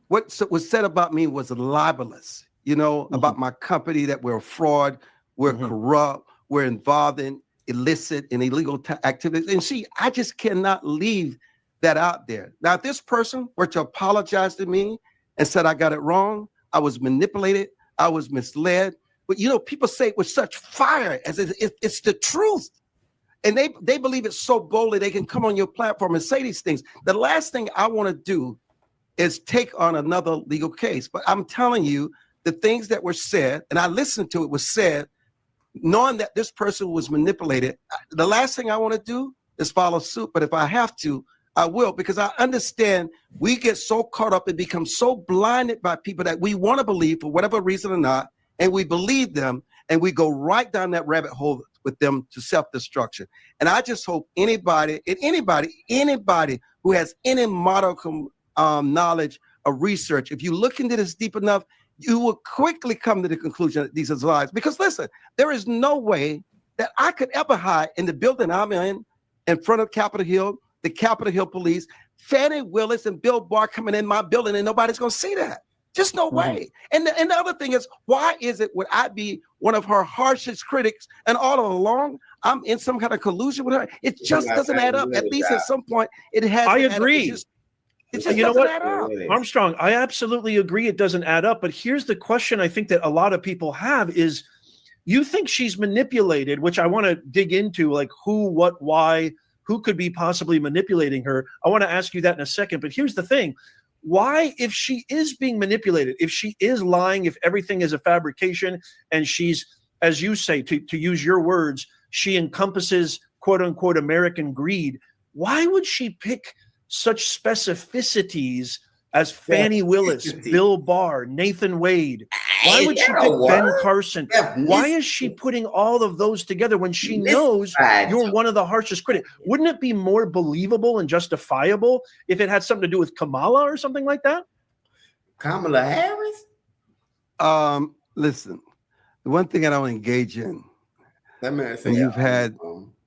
What was said about me was libelous. About my company, that we're a fraud, we're corrupt, we're involved in illicit and illegal activities. And see, I just cannot leave that out there. Now, if this person were to apologize to me and said I got it wrong, I was manipulated, I was misled. But people say it with such fire as it's the truth. And they believe it so boldly they can come on your platform and say these things. The last thing I want to do is take on another legal case. But I'm telling you, the things that were said, and I listened to it was said, knowing that this person was manipulated. The last thing I want to do is follow suit, but if I have to, I will, because I understand we get so caught up and become so blinded by people that we want to believe for whatever reason or not, and we believe them, and we go right down that rabbit hole with them to self-destruction. And I just hope anybody who has any modicum knowledge of research, if you look into this deep enough, you will quickly come to the conclusion that these are lies. Because listen, there is no way that I could ever hide in the building I'm in front of Capitol Hill, the Capitol Hill police, Fani Willis and Bill Barr coming in my building, and nobody's going to see that. Just no way. And the other thing is, why is it would I be one of her harshest critics, and all along I'm in some kind of collusion with her? It just doesn't add up. At least at some point, it has. I agree. It just you know doesn't what, add up. Armstrong, I absolutely agree it doesn't add up. But here's the question I think that a lot of people have is, you think she's manipulated, which I want to dig into, like who, what, why, who could be possibly manipulating her. I want to ask you that in a second. But here's the thing. Why, if she is being manipulated, if she is lying, if everything is a fabrication, and she's, as you say, to use your words, she encompasses quote unquote American greed, why would she pick such specificities as Fani Willis, Bill Barr, Nathan Wade? Why would she pick Ben Carson? Why is she putting all of those together when she knows you're one of the harshest critics? Wouldn't it be more believable and justifiable if it had something to do with Kamala or something like that? Kamala Harris? Listen, the one thing I don't engage in, when you've had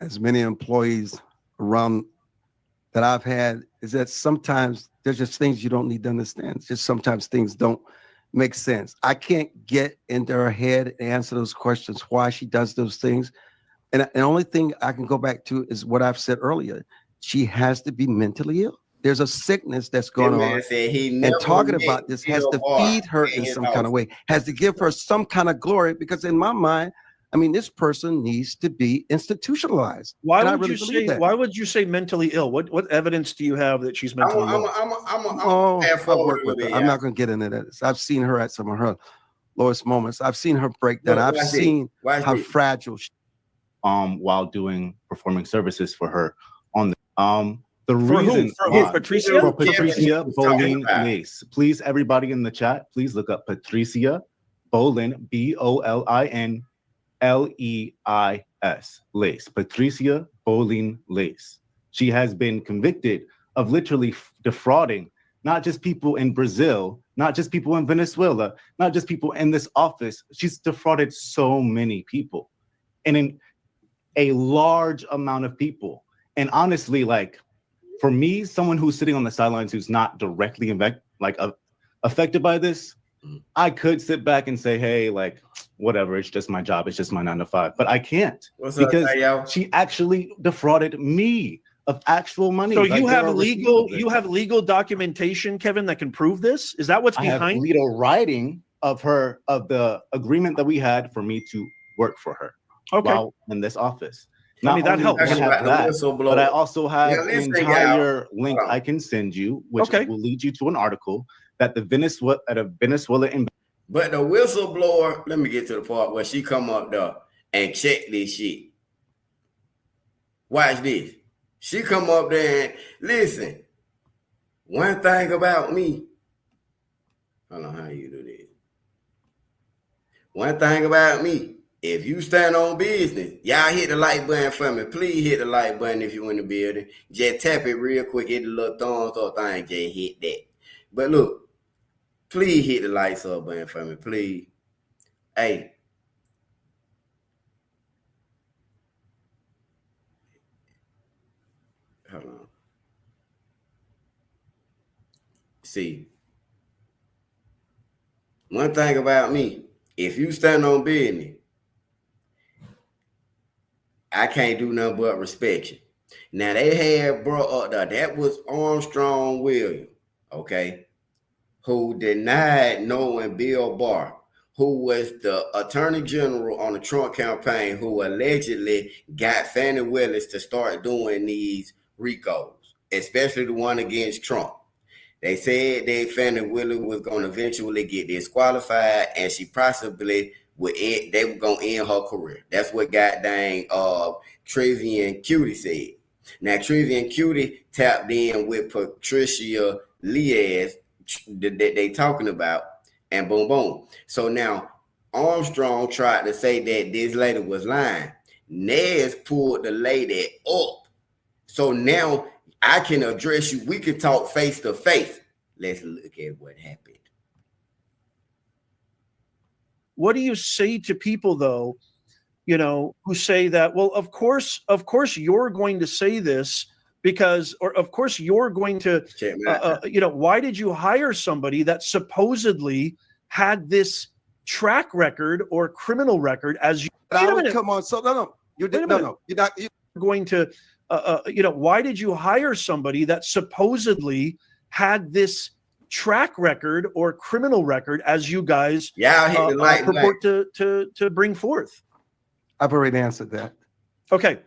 as many employees around that I've had, is that sometimes there's just things you don't need to understand. It's just sometimes things don't make sense. I can't get into her head and answer those questions, why she does those things. And the only thing I can go back to is what I've said earlier. She has to be mentally ill. There's a sickness that's going on. And talking about this has to feed her in some kind of way, has to give her some kind of glory, because in my mind, I mean, this person needs to be institutionalized. Why would you say mentally ill? What evidence do you have that she's mentally ill? I'm not going to get into that. I've seen her at some of her lowest moments. I've seen her break down. I've seen how fragile she while performing services for her on the reason for Patricia Bolin Lace. Please, everybody in the chat, please look up Patricia Bolin, BOLIN LEIS, Lace, Patricia Bolin Lace. She has been convicted of literally defrauding not just people in Brazil, not just people in Venezuela, not just people in this office. She's defrauded so many people, and in a large amount of people. And honestly, like for me, someone who's sitting on the sidelines who's not directly affected by this, I could sit back and say, hey, like, whatever, it's just my job, it's just my 9 to 5. But I can't, because she actually defrauded me of actual money. So you have legal documentation, Kevin, that can prove this? Is that what's behind? I have legal writing of the agreement that we had for me to work for her while in this office. I mean, that helps. But I also have an entire link I can send you, which will lead you to an article that the Venezuela But the whistleblower, let me get to the part where she come up there and check this shit. Watch this. She come up there and listen. One thing about me. Hold on, how you do this? One thing about me. If you stand on business, y'all hit the like button for me. Please hit the like button if you in the building. Just tap it real quick. Hit the little thumbs up thing. Just hit that. But look. Please hit the lights up button for me, please. Hey. Hold on. See. One thing about me, if you stand on business, I can't do nothing but respect you. Now, they had brought up that was Armstrong Williams, okay? Who denied knowing Bill Barr, who was the attorney general on the Trump campaign, who allegedly got Fani Willis to start doing these RICOs, especially the one against Trump. They said that Fani Willis was going to eventually get disqualified, and she possibly would end, they were going to end her career. That's what goddamn Trevian Cutie said. Now, Trevian Cutie tapped in with Patricia Liaz that they talking about, and boom, boom. So now Armstrong tried to say that this lady was lying. Nez pulled the lady up. So now I can address you. We can talk face to face. Let's look at what happened. What do you say to people, though, you know, who say that, well, of course you're going to say this because, or of course you're going to, you know, why did you hire somebody that supposedly had this track record or criminal record as you? Come on, so no, you didn't. No, you're not. You're going to, you know, why did you hire somebody that supposedly had this track record or criminal record as you guys purport to bring forth? I've already answered that. Okay,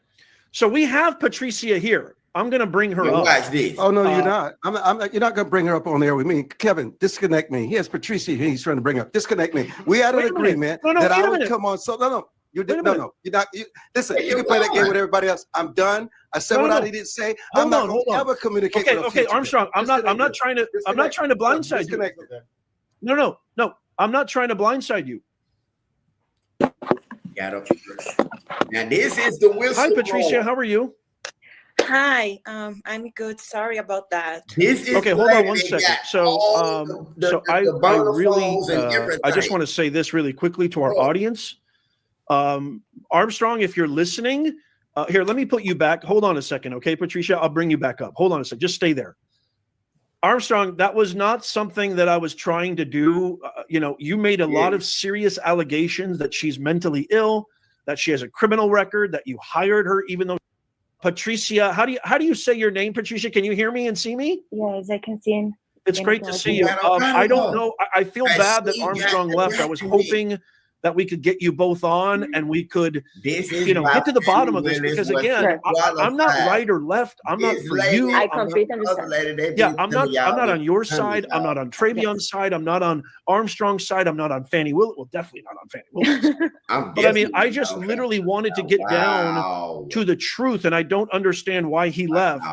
so we have Patricia here. I'm going to bring her up. Watch this. Oh no, you're not. I'm not. You're not going to bring her up on there with me, Kevin. Disconnect me. He has Patricia. He's trying to bring up. Disconnect me. We had an agreement that I would come on. So no. You did no. You're not. Listen. You can play that game with everybody else. I'm done. I said what I needed to say. I'm not going to ever communicate. Okay, Armstrong. I'm not trying to blindside you. No. I'm not trying to blindside you. Got up. Now this is the whistle. Hi, Patricia. How are you? Hi. I'm good. Sorry about that. Okay, hold on 1 second. So, I really, I just want to say this really quickly to our audience. Armstrong, if you're listening, here, let me put you back. Hold on a second, okay, Patricia? I'll bring you back up. Hold on a second. Just stay there. Armstrong, that was not something that I was trying to do. You know, you made a lot of serious allegations that she's mentally ill, that she has a criminal record, that you hired her, even though Patricia, how do you say your name, Patricia? Can you hear me and see me? Yes, I can see him. It's great to see you. I don't know. I feel bad that Armstrong left. I was hoping that we could get you both on and we could, you know, get to the bottom of this, because again, I'm not right or left. I'm not for you. I completely understand. Yeah, I'm not on your side. I'm not on Trayvion's side. I'm not on Armstrong's side. I'm not on Fani Willis. Well, definitely not on Fani Willis. But I mean, I just literally wanted to get down to the truth, and I don't understand why he left.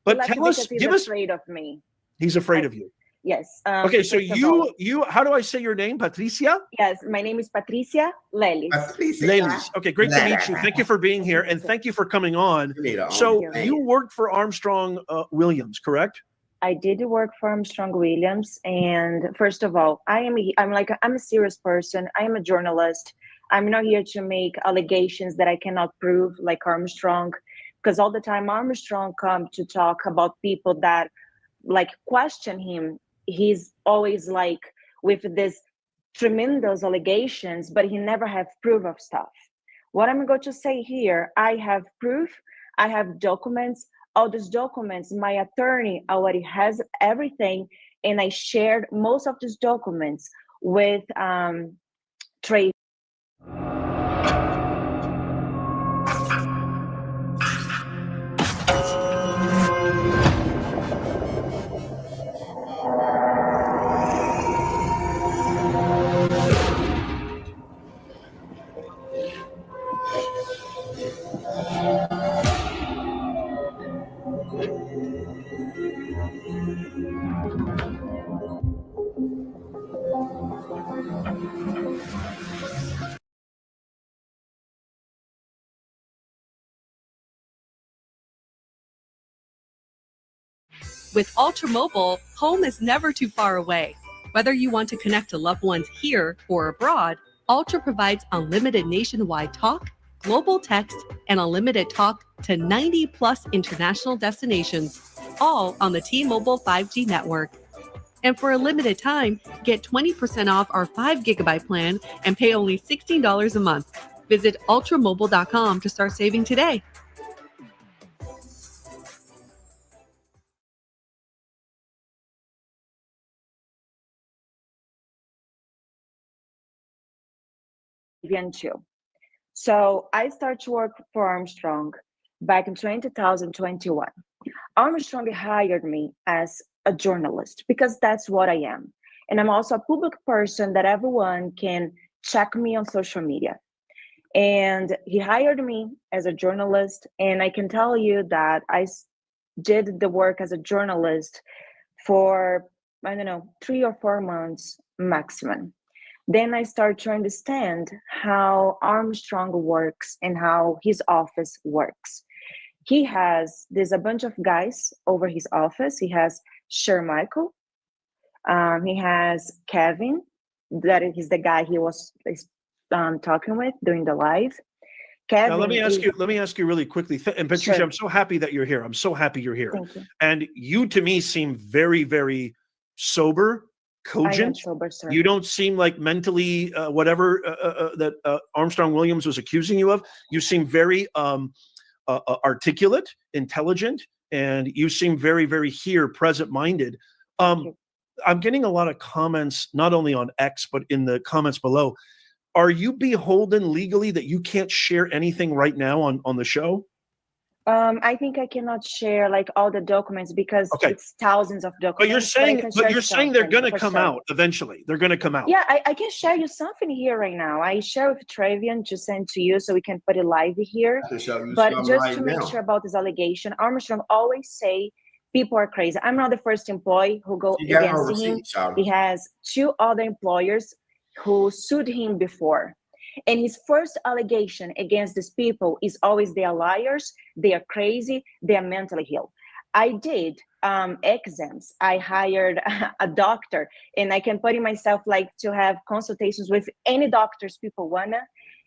But tell us, give us. Afraid of me. He's afraid of you. Yes. Okay, so you, how do I say your name, Patricia? Yes, my name is Patricia Lelis. Lelis. Okay, great to meet you. Thank you for being here, and thank you for coming on. So you worked for Armstrong Williams, correct? I did work for Armstrong Williams, and first of all, I'm a serious person. I am a journalist. I'm not here to make allegations that I cannot prove, like Armstrong, because all the time Armstrong come to talk about people that like question him. He's always like with this tremendous allegations, but he never have proof of stuff. What I'm going to say here, I have proof, I have documents, all these documents, my attorney already has everything, and I shared most of these documents with Trey. With Ultra Mobile, home is never too far away. Whether you want to connect to loved ones here or abroad, Ultra provides unlimited nationwide talk, global text, and unlimited talk to 90+ international destinations, all on the T-Mobile 5G network. And for a limited time, get 20% off our 5 GB plan and pay only $16 a month. Visit ultramobile.com to start saving today. So I started to work for Armstrong back in 2021. Armstrong hired me as a journalist, because that's what I am. And I'm also a public person that everyone can check me on social media. And he hired me as a journalist. And I can tell you that I did the work as a journalist for, I don't know, 3 or 4 months maximum. Then I started to understand how Armstrong works and how his office works. There's a bunch of guys over his office. He has Michael. He has Kevin, that is the guy he was talking with during the live. Kevin, now, let me ask you really quickly. And Patricia, sure. I'm so happy that you're here. I'm so happy you're here. Thank you. And you, to me, seem very, very sober, cogent. I am sober, sir. You don't seem like mentally whatever that Armstrong Williams was accusing you of. You seem very articulate, intelligent, and you seem very, very here, present-minded. I'm getting a lot of comments, not only on X, but in the comments below. Are you beholden legally that you can't share anything right now on the show? I think I cannot share like all the documents because it's thousands of documents. But you're saying they're going to come out eventually. They're going to come out. Yeah, I can share you something here right now. I share with Travian to send to you so we can put it live here. But just to make sure about this allegation, Armstrong always say people are crazy. I'm not the first employee who go against him. He has 2 other employers who sued him before. And his first allegation against these people is always they are liars, they are crazy, they are mentally ill. I did exams. I hired a doctor, and I can put in myself like to have consultations with any doctors people wanna.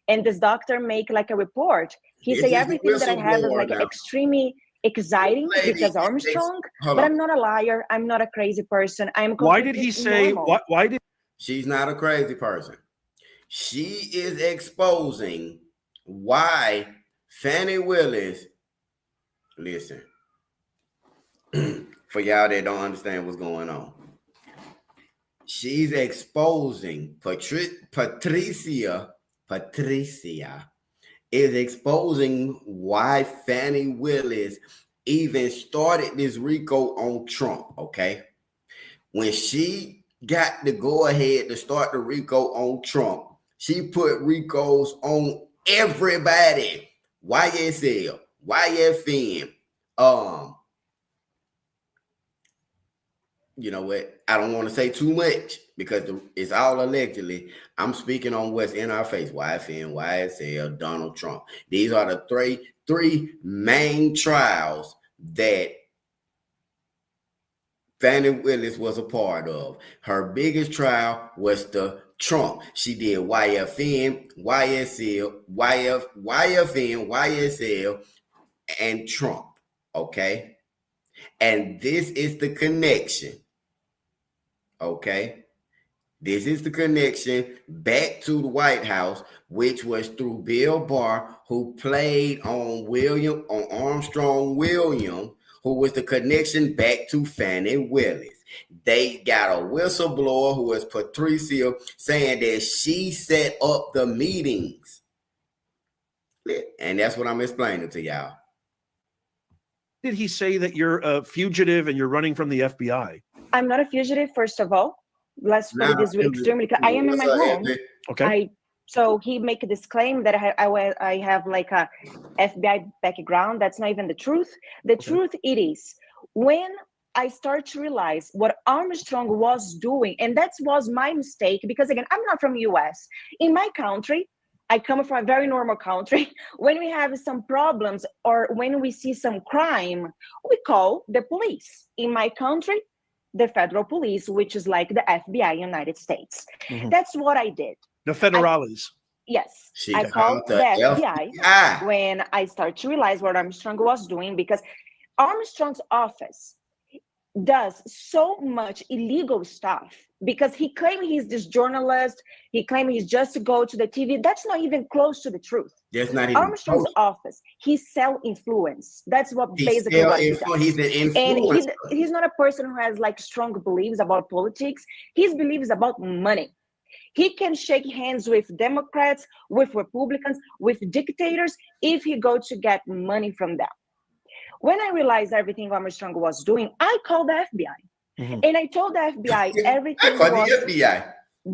And this doctor make like a report. He say everything that I have is like extremely exciting because Armstrong, but I'm not a liar. I'm not a crazy person. I'm. Why did he say? Why did? She's not a crazy person. She is exposing why Fani Willis, listen, for y'all that don't understand what's going on. She's exposing Patricia is exposing why Fani Willis even started this RICO on Trump, okay? When she got to go ahead to start the RICO on Trump, she put RICOs on everybody. YSL, YFN. You know what? I don't want to say too much because it's all allegedly. I'm speaking on what's in our face. YFN, YSL, Donald Trump. These are the three main trials that Fani Willis was a part of. Her biggest trial was the Trump. She did YFN, YSL, YFN, YSL, and Trump. Okay? And this is the connection. Okay? This is the connection back to the White House, which was through Bill Barr, who played on Armstrong Williams, who was the connection back to Fani Willis. They got a whistleblower who is Patricia saying that she set up the meetings. And that's what I'm explaining to y'all. Did he say that you're a fugitive and you're running from the FBI? I'm not a fugitive, first of all. Let's put this extremely clear. I am in my home. Okay. So he make this claim that I have like a FBI background. That's not even the truth. The truth it is when I start to realize what Armstrong was doing, and that was my mistake because again, I'm not from US. In my country, I come from a very normal country. When we have some problems or when we see some crime, we call the police. In my country, the federal police, which is like the FBI United States. Mm-hmm. That's what I did. The federales. Yes. I called the FBI when I started to realize what Armstrong was doing because Armstrong's office does so much illegal stuff because he claimed he's this journalist. He claimed he's just to go to the TV. That's not even close to the truth. That's not even Armstrong's office. He sell influence. That's what basically what he does. He's an influencer. And he's not a person who has like strong beliefs about politics. His beliefs about money. He can shake hands with Democrats, with Republicans, with dictators if he go to get money from them. When I realized everything Armstrong was doing, I called the FBI. And I told the FBI everything was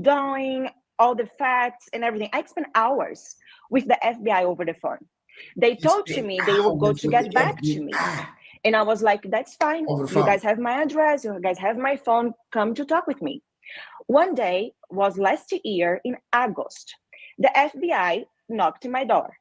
doing, all the facts and everything. I spent hours with the FBI over the phone. They told to me they will go to get back to me. And I was like, that's fine. You guys have my address. You guys have my phone. Come to talk with me. One day was last year in August. The FBI knocked on my door.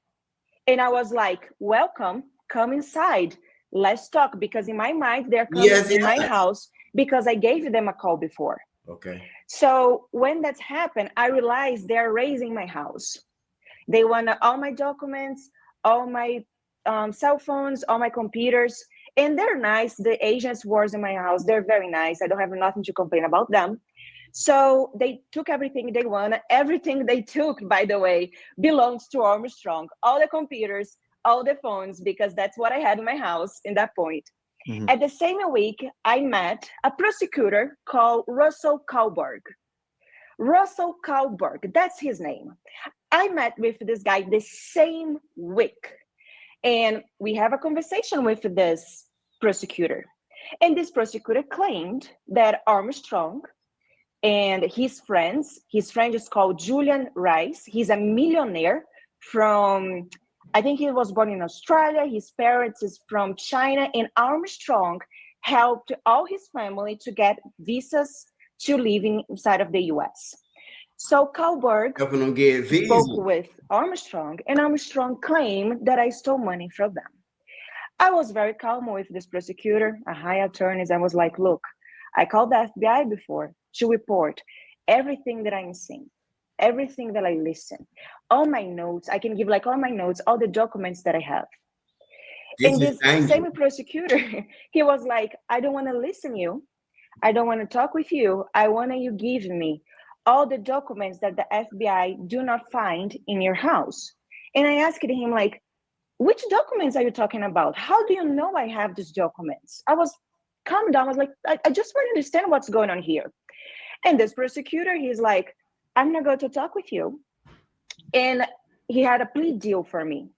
And I was like, welcome, come inside. Let's talk. Because in my mind, they're coming in my house because I gave them a call before. Okay. So when that's happened, I realized they're raising my house. They want all my documents, all my cell phones, all my computers. And they're nice. The agents work in my house. They're very nice. I don't have nothing to complain about them. So they took everything they wanted. Everything they took, by the way, belongs to Armstrong. All the computers, all the phones, because that's what I had in my house in that point. At the same week, I met a prosecutor called Russell Kalberg. Russell Kalberg, that's his name. I met with this guy the same week. And we have a conversation with this prosecutor. And this prosecutor claimed that Armstrong and his friend is called Julian Rice. He's a millionaire from, I think he was born in Australia. His parents is from China. And Armstrong helped all his family to get visas to live inside of the US. So Kalberg spoke with Armstrong, and Armstrong claimed that I stole money from them. I was very calm with this prosecutor, a high attorney. I was like, look, I called the FBI before to report everything that I'm seeing, everything that I listen, all my notes. I can give like all my notes, all the documents that I have. And this same prosecutor, he was like, I don't want to listen to you. I don't want to talk with you. I want you give me all the documents that the FBI do not find in your house. And I asked him like, which documents are you talking about? How do you know I have these documents? I was calm down. I was like, I just want to understand what's going on here. And this prosecutor, he's like, I'm not going to talk with you. And he had a plea deal for me.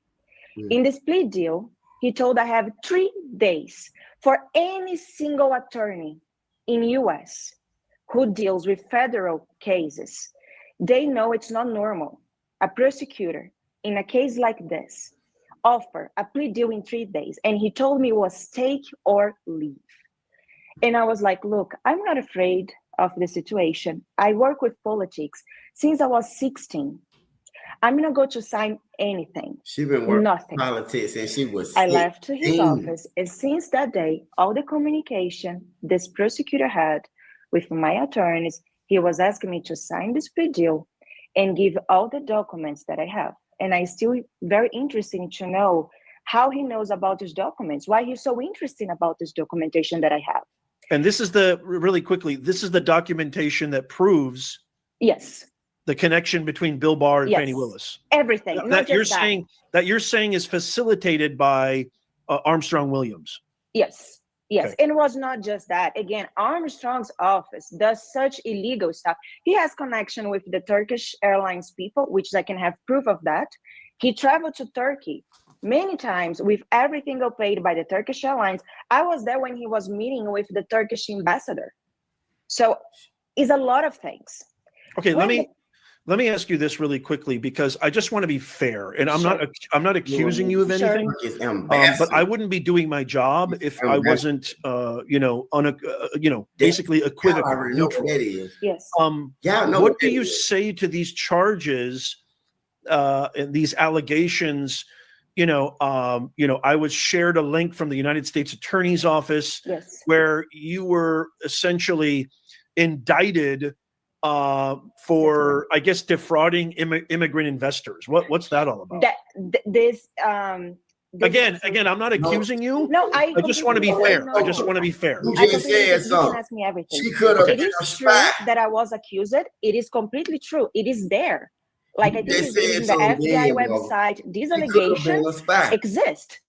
In this plea deal, he told I have 3 days for any single attorney in US who deals with federal cases. They know it's not normal. A prosecutor in a case like this offer a plea deal in 3 days. And he told me it was take or leave. And I was like, look, I'm not afraid of the situation. I work with politics since I was 16. I'm not going to sign anything. She been working nothing. Politics and she was I left his office. And since that day, all the communication this prosecutor had with my attorneys, he was asking me to sign this plea deal and give all the documents that I have. And I still very interesting to know how he knows about these documents, why he's so interested about this documentation that I have. And this is really quickly, this is the documentation that proves the connection between Bill Barr and Fani Willis. Everything. That you're saying is facilitated by Armstrong Williams. Yes. Yes, Okay. and it was not just that. Again, Armstrong's office does such illegal stuff. He has connection with the Turkish Airlines people, which I can have proof of that. He traveled to Turkey many times with everything paid by the Turkish Airlines. I was there when he was meeting with the Turkish ambassador. So it's a lot of things. Okay, let me ask you this really quickly, because I just want to be fair, and I'm not accusing you of anything, but I wouldn't be doing my job if I wasn't, basically equivocal, neutral. Yes. What do you say to these charges, and these allegations? I was shared a link from the United States Attorney's Office where you were essentially indicted for, I guess, defrauding immigrant investors. What's that all about? Again, I'm not accusing you. No, I just want to be fair. I just want to be fair. You can ask me everything. It is true that I was accused. It is completely true. It is there. Like I think it's in the FBI website. These allegations exist,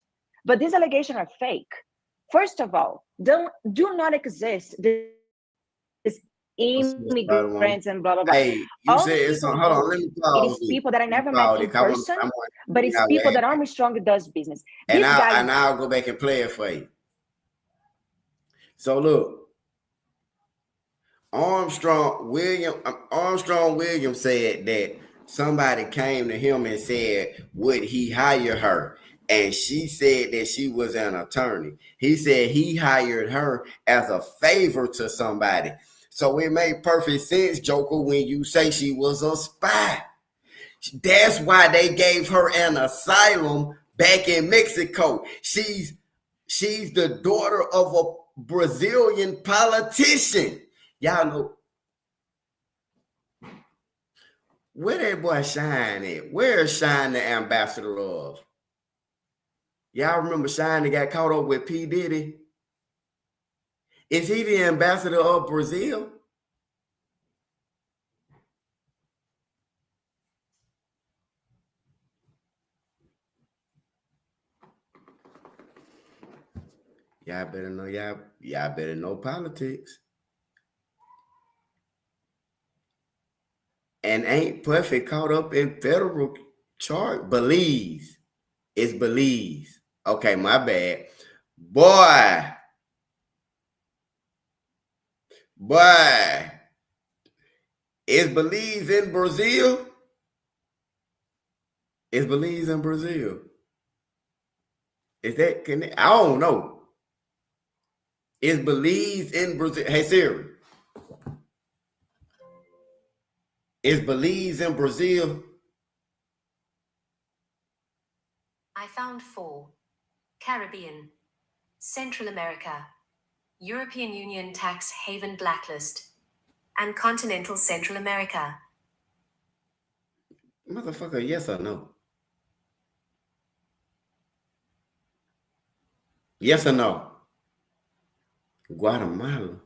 but these allegations are fake. First of all, do not exist. This immigrants and blah blah blah. Hey, you say it's on. Hold on, let me pause. It is people that I never met in person, but it's people that Armstrong does business. And I'll go back and play it for you. So look, Armstrong Williams said that somebody came to him and said, would he hire her? And she said that she was an attorney. He said he hired her as a favor to somebody. So it made perfect sense, Joker, when you say she was a spy. That's why they gave her an asylum back in Mexico. She's the daughter of a Brazilian politician. Y'all know where that boy Shine at? Where is Shine the ambassador of? Y'all remember Shine that got caught up with P. Diddy? Is he the ambassador of Brazil? Y'all better know y'all better know politics. And ain't Puffy caught up in federal charge? Belize. It's Belize. Okay, my bad. Boy. Is Belize in Brazil? Is Belize in Brazil? Is that connected? I don't know. Is Belize in Brazil? Hey Siri. Is Belize in Brazil? I found 4. Caribbean, Central America, European Union tax haven blacklist, and continental Central America. Motherfucker, yes or no? Yes or no? Guatemala.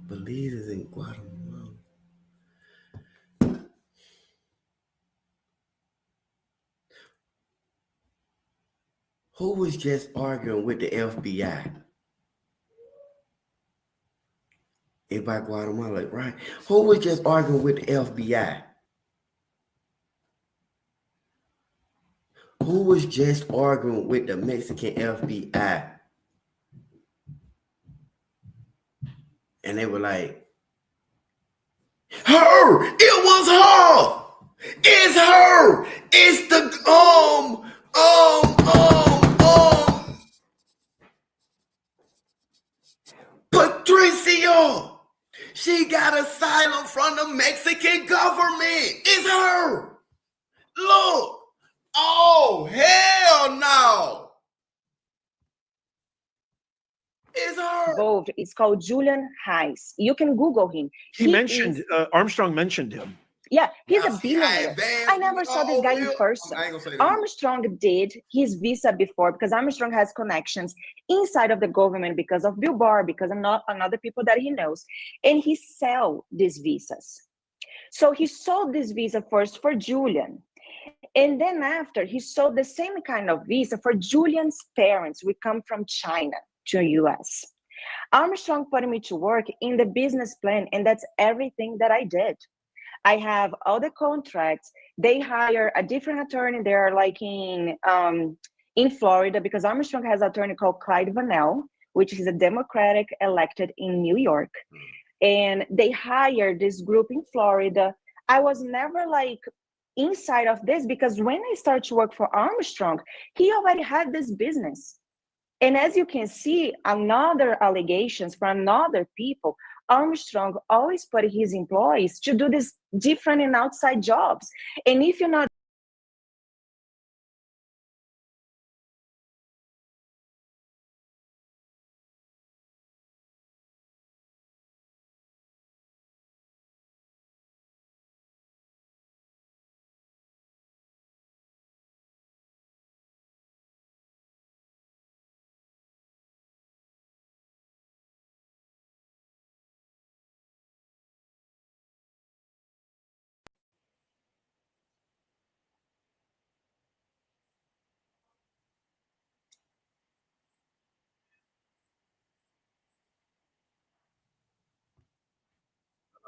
Belize is in Guatemala. Who was just arguing with the FBI? It's by Guatemala, right? Who was just arguing with the FBI? Who was just arguing with the Mexican FBI? And they were like, her! It was her! It's her! It's the Patricia! She got asylum from the Mexican government. It's her! Look! Oh, hell no! It's her. Both. It's called Julian Hayes. You can Google him. Armstrong mentioned him. Yeah, he's a billionaire. I never saw this guy in person. Armstrong did his visa before because Armstrong has connections inside of the government because of Bill Barr, because of another people that he knows. And he sell these visas. So he sold this visa first for Julian. And then after, he sold the same kind of visa for Julian's parents. We come from China to the US. Armstrong put me to work in the business plan, and that's everything that I did. I have all the contracts. They hire a different attorney. They're like in Florida, because Armstrong has an attorney called Clyde Vannell, which is a Democratic elected in New York. And they hired this group in Florida. I was never like inside of this, because when I started to work for Armstrong, he already had this business. And as you can see, another allegations from other people, Armstrong always put his employees to do this different and outside jobs. And if you're not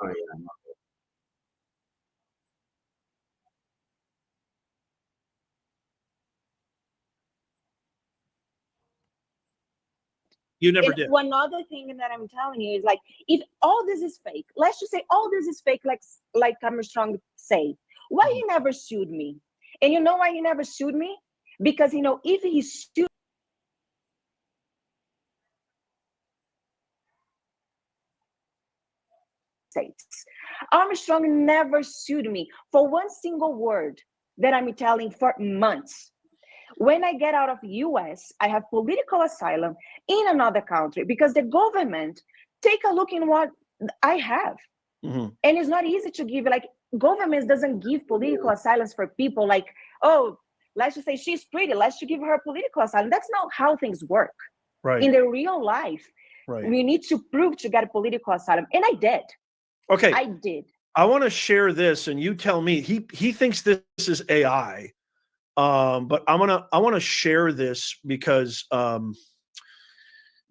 Oh, yeah. You never And did. one other thing that I'm telling you is like, if all this is fake, let's just say all this is fake, like Armstrong say, why he never sued me? And you know why he never sued me? Because, you know, if he sued States, Armstrong never sued me for one single word that I'm telling for months. When I get out of US, I have political asylum in another country because the government take a look in what I have. Mm-hmm. And it's not easy to give, like, governments doesn't give political asylum for people like, oh, let's just say she's pretty, let's just give her political asylum. That's not how things work. Right. In the real life, Right. we need to prove to get a political asylum. And I did. Okay. I did. I want to share this, and you tell me. He thinks this is AI. But I want to share this because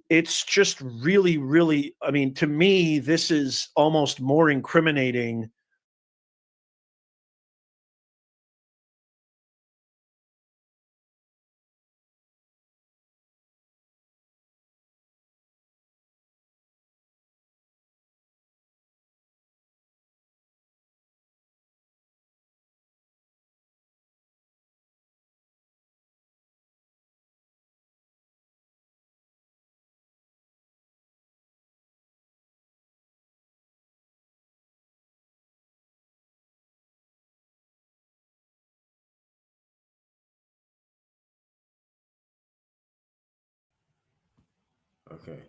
it's just really, really, I mean, to me, this is almost more incriminating. Okay.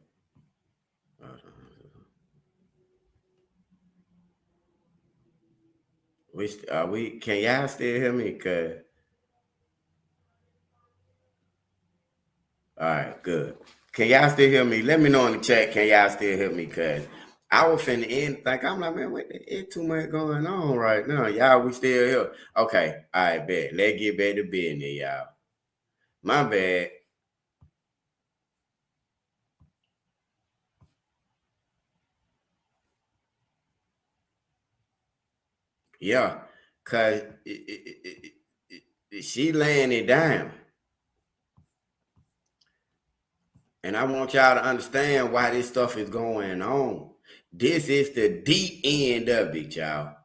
We can y'all still hear me? Cause all right, good. Can y'all still hear me? Let me know in the chat. Can y'all still hear me? Cause I was finna end. Like I'm like, man, it's too much going on right now. Y'all, we still here. Okay, all right, bet. Let's get back to business, y'all. My bad. Yeah, cause she laying it down. And I want y'all to understand why this stuff is going on. This is the deep end of it, y'all.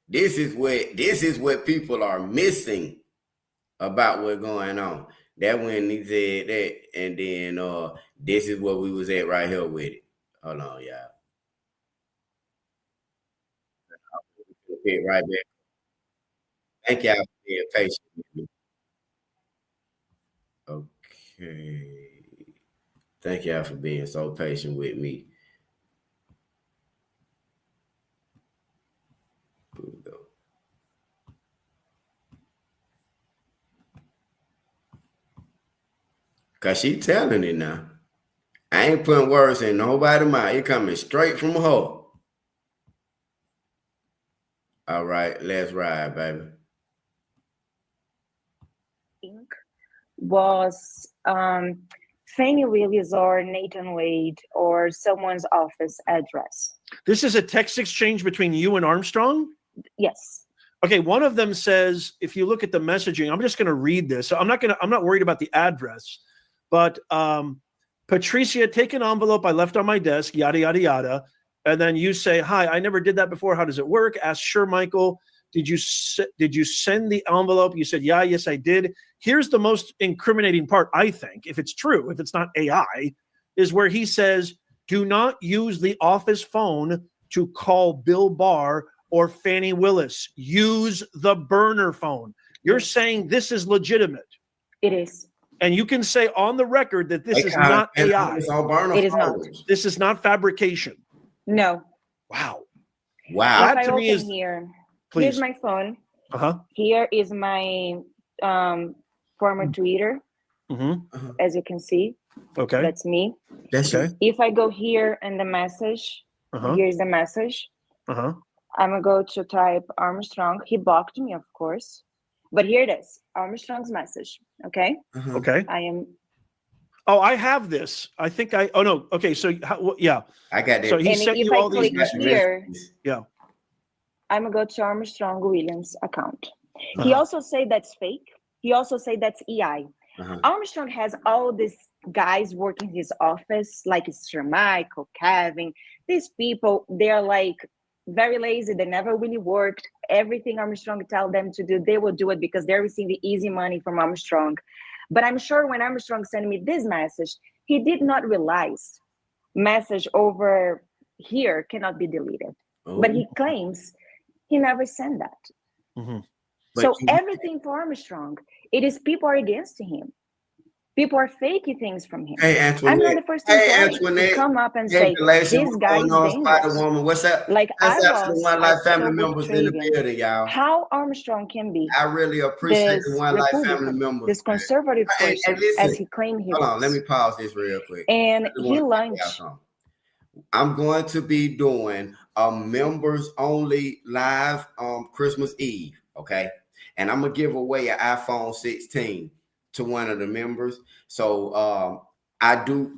This is what people are missing about what's going on. That when he said that, and then this is what we was at right here with it. Hold on, y'all. Get right back. Thank y'all for being patient with me. Okay. Thank y'all for being so patient with me. Here we go. Cause she telling it now. I ain't putting words in nobody's mouth. It coming straight from her. All right, let's ride, baby. Was Fani Willis or Nathan Wade or someone's office address. This is a text exchange between you and Armstrong? Yes. Okay, one of them says, if you look at the messaging, I'm just going to read this. I'm not worried about the address, but Patricia, take an envelope I left on my desk, yada, yada, yada. And then you say, hi, I never did that before. How does it work? Ask Sure Michael. Did you send the envelope? You said, yeah, yes, I did. Here's the most incriminating part, I think, if it's true, if it's not AI, is where he says, do not use the office phone to call Bill Barr or Fani Willis. Use the burner phone. You're saying this is legitimate. It is. And you can say on the record that this is not AI. It is not. This is not fabrication. No. Wow. Wow. If That I to me open is here, please. here's my phone. Uh-huh. Here is my former Twitter. Mm-hmm. As you can see. Okay. That's me. That's okay. If I go here in the message, here's the message. Uh-huh. I'm gonna go to type Armstrong. He blocked me, of course. But here it is, Armstrong's message. Okay. Okay. I am. Oh, I have this. I think I. Oh no. Okay. So yeah. I got that. So he sent you all these messages. Here, yeah. I'm gonna go to Armstrong Williams account. He also said that's fake. He also said that's EI. Armstrong has all these guys working his office, like Sir Michael, Kevin. These people, they're like very lazy. They never really worked. Everything Armstrong tell them to do, they will do it because they're receiving easy money from Armstrong. But I'm sure when Armstrong sent me this message, he did not realize message over here cannot be deleted. But he claims he never sent that. So everything for Armstrong, it is people are against him. People are faking things from him. Hey, Antoinette. I'm not the first to come up and say, this guy is dangerous. Woman. What's up? Like That's I the was One Life family so members in the building, y'all. How Armstrong can be I really appreciate the One Life family members. this conservative person, and listen, as he claimed he was. Hold on, let me pause this real quick. And he launched. I'm going to be doing a members only live on Christmas Eve, okay? And I'm gonna give away an iPhone 16 to one of the members. So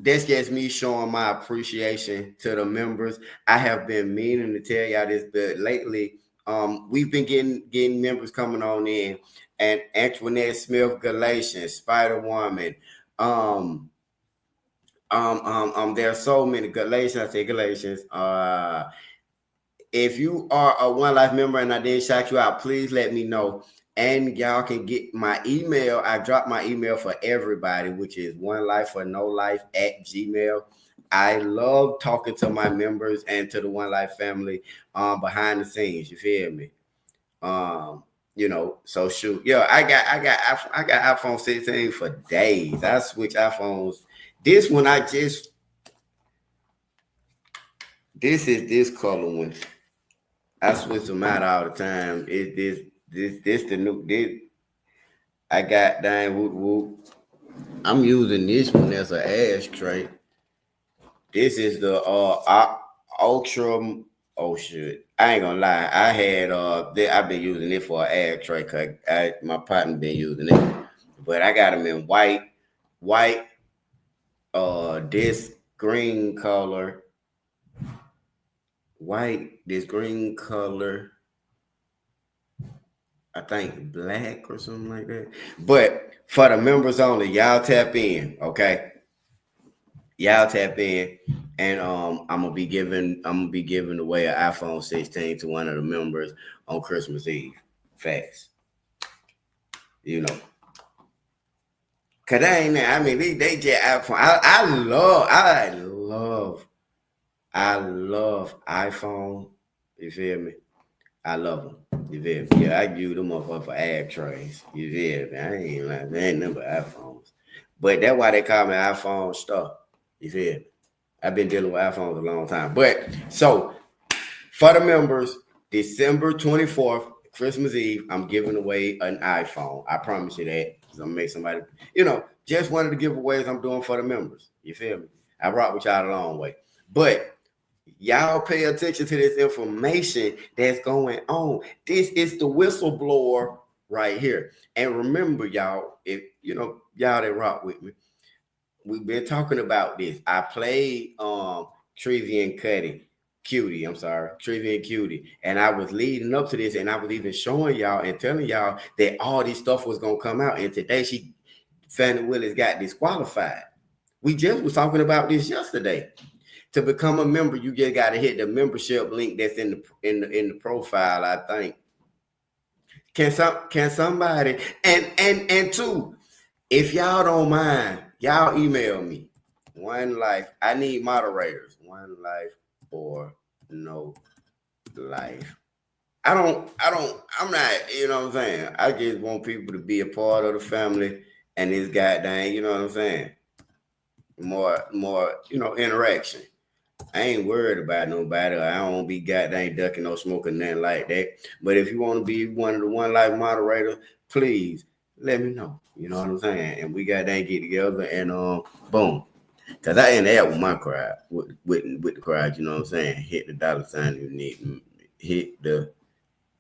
this gets me showing my appreciation to the members. I have been meaning to tell y'all this, but lately we've been getting members coming on in, and Antoinette Smith, Galatians, Spider Woman, there are so many Galatians. I say Galatians. If you are a One Life member and I didn't shout you out, please let me know. And y'all can get my email. I dropped my email for everybody, which is onelifefornolife@gmail.com. I love talking to my members and to the One Life family behind the scenes. You feel me? So shoot. Yo, I got iPhone 16 for days. I switch iPhones. This one this is this color one. I switch them out all the time. This the new this. I got dang whoop whoop. I'm using this one as an ashtray. This is the ultra. Oh shit! I ain't gonna lie. I had I've been using it for an ashtray because my partner been using it, but I got them in white, this green color. White, this green color, I think black or something like that. But for the members only, y'all tap in, okay? Y'all tap in, and I'm gonna be giving away an iPhone 16 to one of the members on Christmas Eve. Facts, cause they ain't. I mean, they just iPhone. I love iPhone. You feel me? I love them. You feel me? Yeah, I use them up for ad trays. You feel me? I ain't like they ain't nothing but iPhones. But that's why they call me iPhone star. You feel me? I've been dealing with iPhones a long time. But so for the members, December 24th, Christmas Eve, I'm giving away an iPhone. I promise you that. I'm gonna make somebody, just one of the giveaways I'm doing for the members. You feel me? I rock with y'all a long way. But y'all pay attention to this information that's going on. This is the whistleblower right here. And remember, y'all, if y'all that rock with me, we've been talking about this. I played Trevi and Cutie, and I was leading up to this, and I was even showing y'all and telling y'all that all this stuff was gonna come out. And today, Fani Willis got disqualified. We just was talking about this yesterday. To become a member, you just got to hit the membership link that's in the profile, I think. Can somebody and two, if y'all don't mind, y'all email me. One Life. I need moderators. One Life or No Life. I'm not, you know what I'm saying? I just want people to be a part of the family and this goddamn, you know what I'm saying? More, interaction. I ain't worried about nobody. I don't be goddamn ducking no smoking, nothing like that. But if you want to be one of the One Life moderators, please let me know. You know what I'm saying? And we goddamn get together and boom. Cause I ain't there with my crowd, with the crowd. You know what I'm saying? Hit the dollar sign if you need. Hit the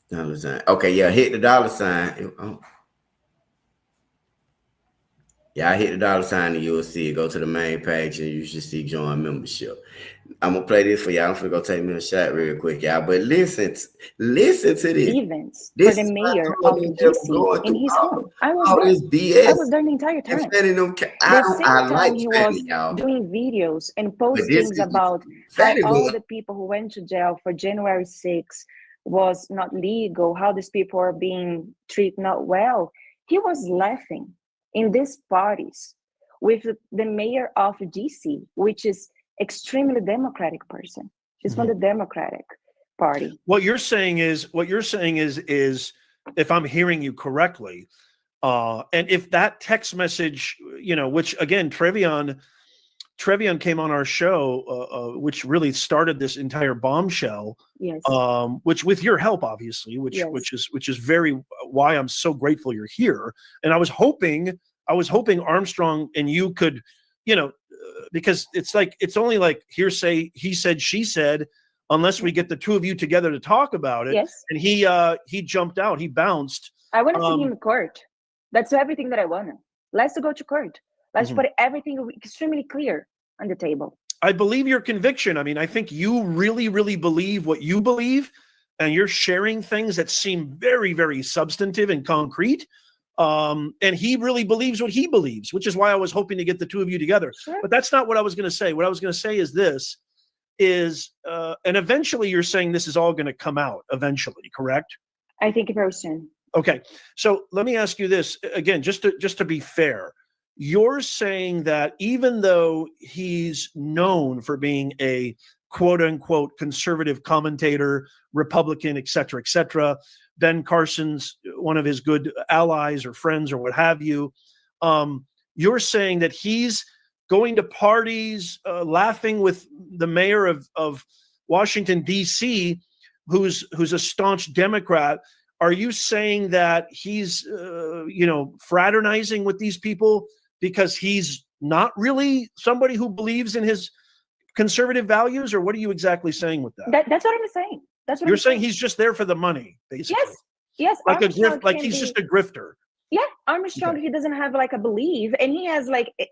dollar sign. Okay, yeah, hit the dollar sign. Yeah, hit the dollar sign and you'll see it. Go to the main page and you should see join membership. I'm gonna play this for y'all. I'm gonna go take me a shot real quick, y'all. But listen to this. Events This for the is mayor what of I'm DC going in through his all, home. I was all there. this BS. I was there the entire time. And Fanny don't care. The I same like time he was Fanny, y'all. doing videos and But this postings is about how Fanny all going. the people who went to jail for January 6th was not legal, how these people are being treated not well. He was laughing in these parties with the mayor of DC, which is extremely democratic person. She's from the Democratic Party. What you're saying is if I'm hearing you correctly, and if that text message, which again, Trevion came on our show, which really started this entire bombshell. Yes. Which, with your help, obviously, which is very why I'm so grateful you're here. And I was hoping Armstrong and you could, because it's only like hearsay, he said, she said, unless we get the two of you together to talk about it. Yes. And he jumped out, he bounced. I want to see him in court. That's everything that I want. Let's go to court. Let's put everything extremely clear on the table. I believe your conviction. I mean, I think you really, really believe what you believe, and you're sharing things that seem very, very substantive and concrete. And he really believes what he believes, which is why I was hoping to get the two of you together. Sure. But that's not what I was going to say. What I was going to say is this, and eventually you're saying this is all going to come out eventually, correct? I think very soon. Okay. So let me ask you this again, just to be fair. You're saying that even though he's known for being a quote unquote conservative commentator, Republican, et cetera, Ben Carson's one of his good allies or friends or what have you, you're saying that he's going to parties, laughing with the mayor of Washington, D.C., who's a staunch Democrat. Are you saying that he's, fraternizing with these people because he's not really somebody who believes in his conservative values, or what are you exactly saying with that? That's what I'm saying. That's what You're I'm saying. He's just there for the money, basically. Yes. Like a grift, like he's just a grifter. Yeah, Armstrong, he doesn't have like a belief, and he has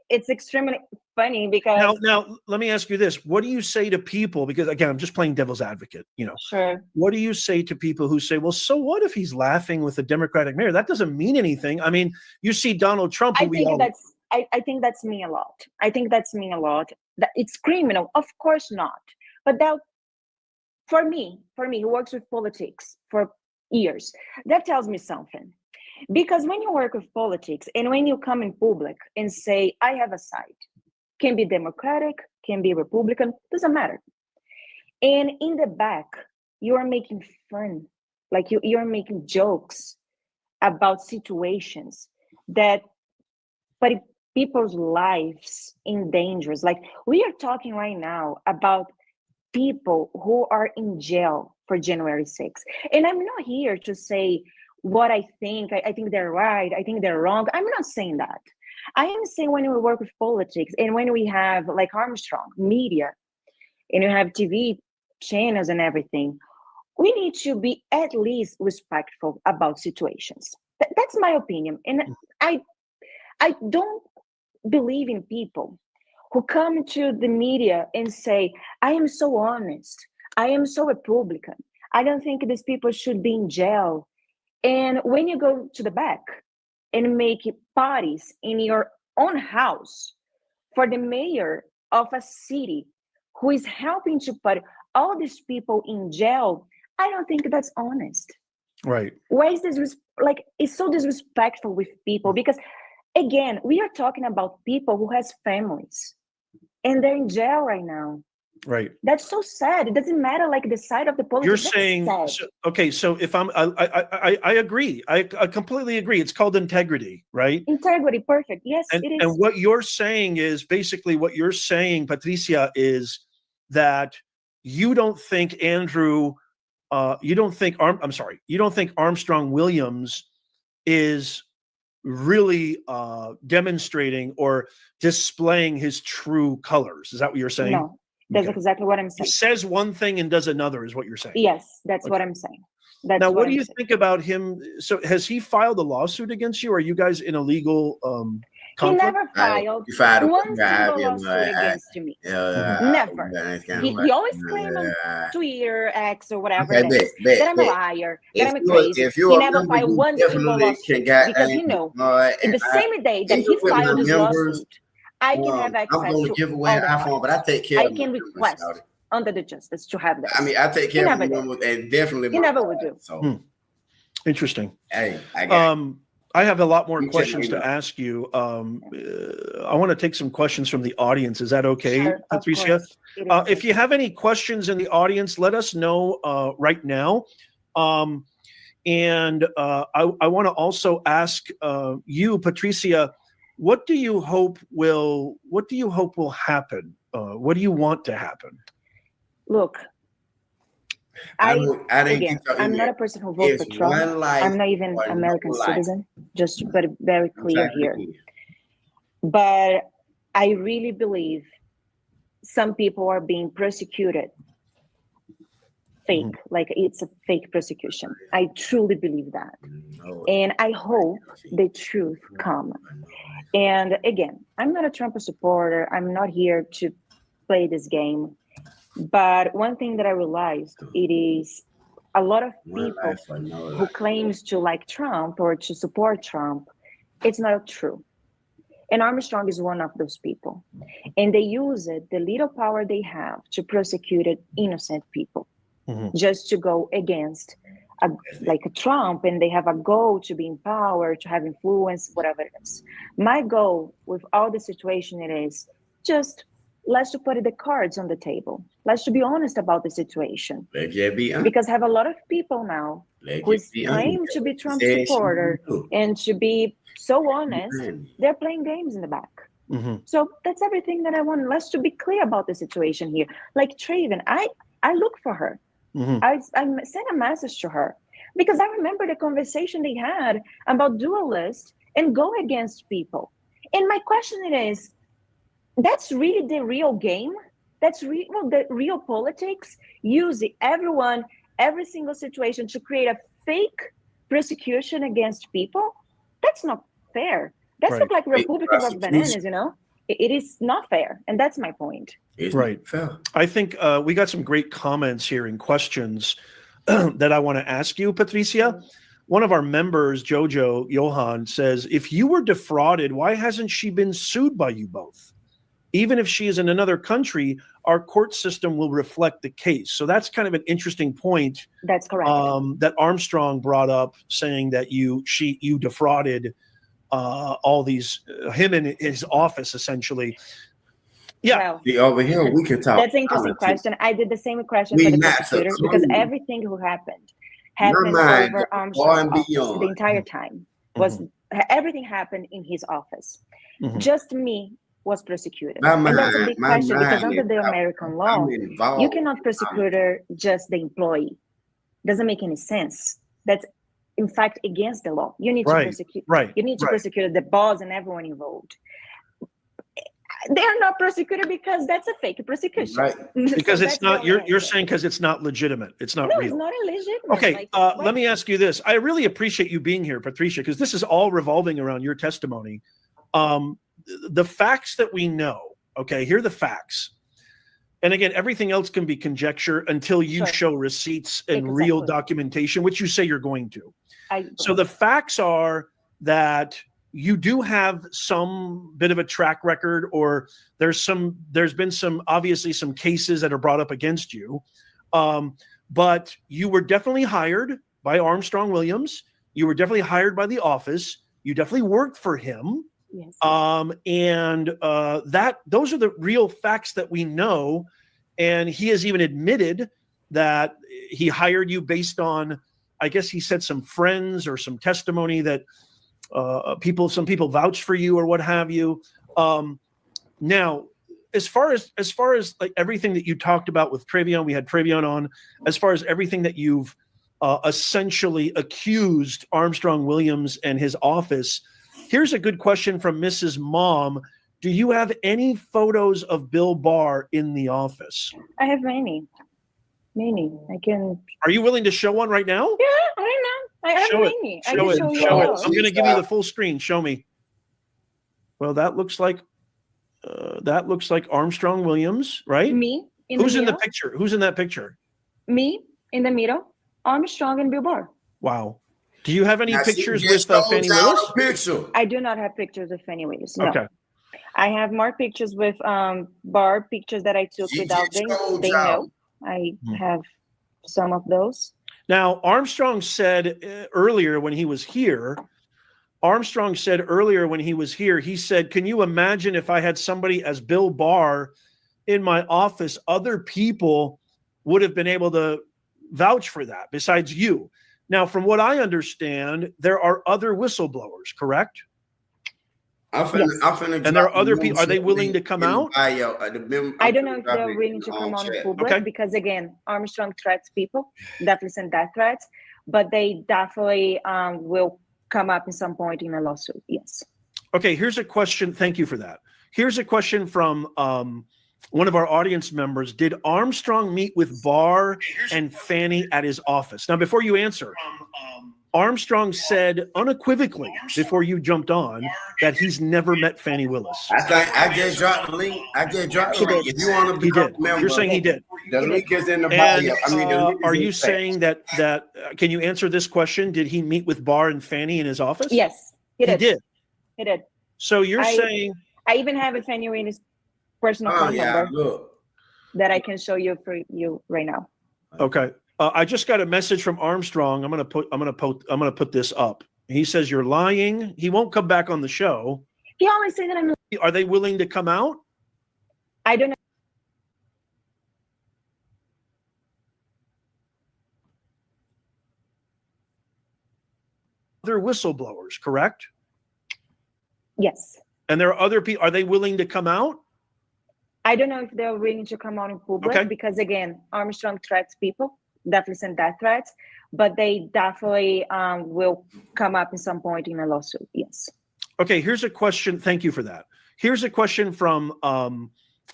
it's extremely funny because now let me ask you this: what do you say to people? Because again, I'm just playing devil's advocate. Sure. What do you say to people who say, "Well, so what if he's laughing with a Democratic mayor? That doesn't mean anything." I mean, you see Donald Trump. I think that's me a lot. I think that's me a lot. That it's criminal, of course not. But that, for me, who works with politics for years, that tells me something. Because when you work with politics and when you come in public and say, I have a side, can be Democratic, can be Republican, doesn't matter. And in the back, you are making fun, like you're making jokes about situations that put people's lives in danger. Like we are talking right now about people who are in jail for January 6th. And I'm not here to say what I think. I think they're right. I think they're wrong. I'm not saying that. I am saying when we work with politics and when we have like Armstrong media and you have TV channels and everything, we need to be at least respectful about situations. That's my opinion. And I don't believe in people who come to the media and say, I am so honest. I am so Republican. I don't think these people should be in jail. And when you go to the back and make parties in your own house for the mayor of a city who is helping to put all these people in jail, I don't think that's honest. Right. Why is this it's so disrespectful with people? Because again, we are talking about people who has families and they're in jail right now. Right. That's so sad. It doesn't matter like the side of the politics. You're saying, so if I agree. I completely agree. It's called integrity, right? Integrity, perfect. Yes, it is. And what you're saying is basically what you're saying, Patricia, is that you don't think you don't think Armstrong Williams is really demonstrating or displaying his true colors. Is that what you're saying? No. That's exactly what I'm saying. He says one thing and does another, is what you're saying. Yes, that's what I'm saying. Now, what do you think about him? So has he filed a lawsuit against you? Or are you guys in a legal He never filed one single lawsuit against me. Never. He always claimed on Twitter, X, or whatever it is, that I'm a liar, that I'm crazy. He never filed one single lawsuit because he know in the same day that he filed his lawsuit, I can have access to all the iPhone, but I take care I of can request under the justice to have that. I mean, I take care of them, and definitely he never would do. So interesting. Hey, I have a lot more questions to ask you. I want to take some questions from the audience. Is that okay, Sure, Patricia? If you have any questions in the audience, let us know right now. And I want to also ask you, Patricia, what do you hope will happen? What do you want to happen? Look, I'm not a person who votes for Trump. I'm not even an American citizen, just to put it very clear here. But I really believe some people are being persecuted. Fake, like it's a fake persecution. I truly believe that. And I hope the truth comes. And again, I'm not a Trump supporter. I'm not here to play this game. But one thing that I realized, it is a lot of people who claims to like Trump or to support Trump, it's not true. And Armstrong is one of those people. And they use it, the little power they have, to persecute innocent people, just to go against like a Trump, and they have a goal to be in power, to have influence, whatever it is. My goal with all the situation it is just let's to put the cards on the table. Let's to be honest about the situation. Because I have a lot of people now who claim to be Trump supporter and to be so honest, they're playing games in the back. So that's everything that I want. Let's to be clear about the situation here. Like Traven, I look for her. I sent a message to her because I remember the conversation they had about dualist and go against people. And my question is, that's really the real game? That's the real politics? Using everyone, every single situation to create a fake persecution against people? That's not fair. That's not like Republicans of bananas, you know? It is not fair. And that's my point. Right. Fair. I think we got some great comments here and questions that I want to ask you, Patricia. One of our members, Jojo Johan, says, if you were defrauded, why hasn't she been sued by you both? Even if she is in another country, our court system will reflect the case. So that's kind of an interesting point. That's correct. That Armstrong brought up, saying that you defrauded all these, him and his office, essentially. Yeah. Well, over here, we can talk. That's an interesting question. I did the same question for the prosecutors because everything who happened over Armstrong the entire time. Everything happened in his office. Just me was persecuted. And that's a big question because under the American law, you cannot persecute just the employee. Doesn't make any sense. That's in fact against the law. You need to persecute. You need to persecute the boss and everyone involved. They're not persecuted because that's a fake persecution. Because it's not. You're saying because it's not legitimate. It's not real. It's not illegitimate. Okay. Let me ask you this. I really appreciate you being here, Patricia, because this is all revolving around your testimony. The facts that we know. Okay, here are the facts. And again, everything else can be conjecture until you show receipts and real documentation, which you say you're going to. So the facts are that you do have some bit of a track record, or there's been some obviously some cases that are brought up against you. But you were definitely hired by Armstrong Williams. You were definitely hired by the office. You definitely worked for him. Yes. Those are the real facts that we know. And he has even admitted that he hired you based on, I guess he said some friends or some testimony that some people vouched for you or what have you. Now, as far as like everything that you talked about with Travion, we had Travion on, as far as everything that you've essentially accused Armstrong Williams and his office. Here's a good question from Mrs. Mom. Do you have any photos of Bill Barr in the office? I have many. I can. Are you willing to show one right now? Yeah, right now. I have many. Show it. I'm going to give you the full screen. Show me. Well, that looks like Armstrong Williams, right? Me in Who's the in the middle. picture? Who's in that picture? Me in the middle. Armstrong and Bill Barr. Wow. Do you have any Now, she pictures just with showed Fani y'all Willis? a picture. I do not have pictures of Fani Willis. No. Okay. I have more pictures with Barr, pictures that I took She without just showed they y'all. know. I have some of those. Now, Armstrong said earlier when he was here, he said, can you imagine if I had somebody as Bill Barr in my office, other people would have been able to vouch for that besides you. Now, from what I understand, there are other whistleblowers, correct? I'm finna And there are other people. Are they willing to come out? I don't know if they're willing to come on in public because, again, Armstrong threats people, definitely send death threats, but they definitely will come up at some point in a lawsuit. Yes. Okay, here's a question. Thank you for that. Here's a question from one of our audience members. Did Armstrong meet with Barr and Fani at his office? Now, before you answer, Armstrong said unequivocally before you jumped on that he's never met Fani Willis. I just dropped the link. If you want to become a member, you're saying he did. The link is in the And bio. are you saying that can you answer this question? Did he meet with Barr and Fani in his office? Yes, he did. He did. So you're saying I even have a Fani Willis personal phone number that I can show you for you right now. Okay. I just got a message from Armstrong. I'm gonna put this up. He says you're lying. He won't come back on the show. He always say that I'm. Are they willing to come out? I don't know. Other whistleblowers, correct? Yes. And there are other people. Are they willing to come out? I don't know if they're willing to come out in public because, again, Armstrong threats people, definitely send death threats, but they definitely will come up at some point in a lawsuit. Yes. Okay, here's a question. Thank you for that. Here's a question from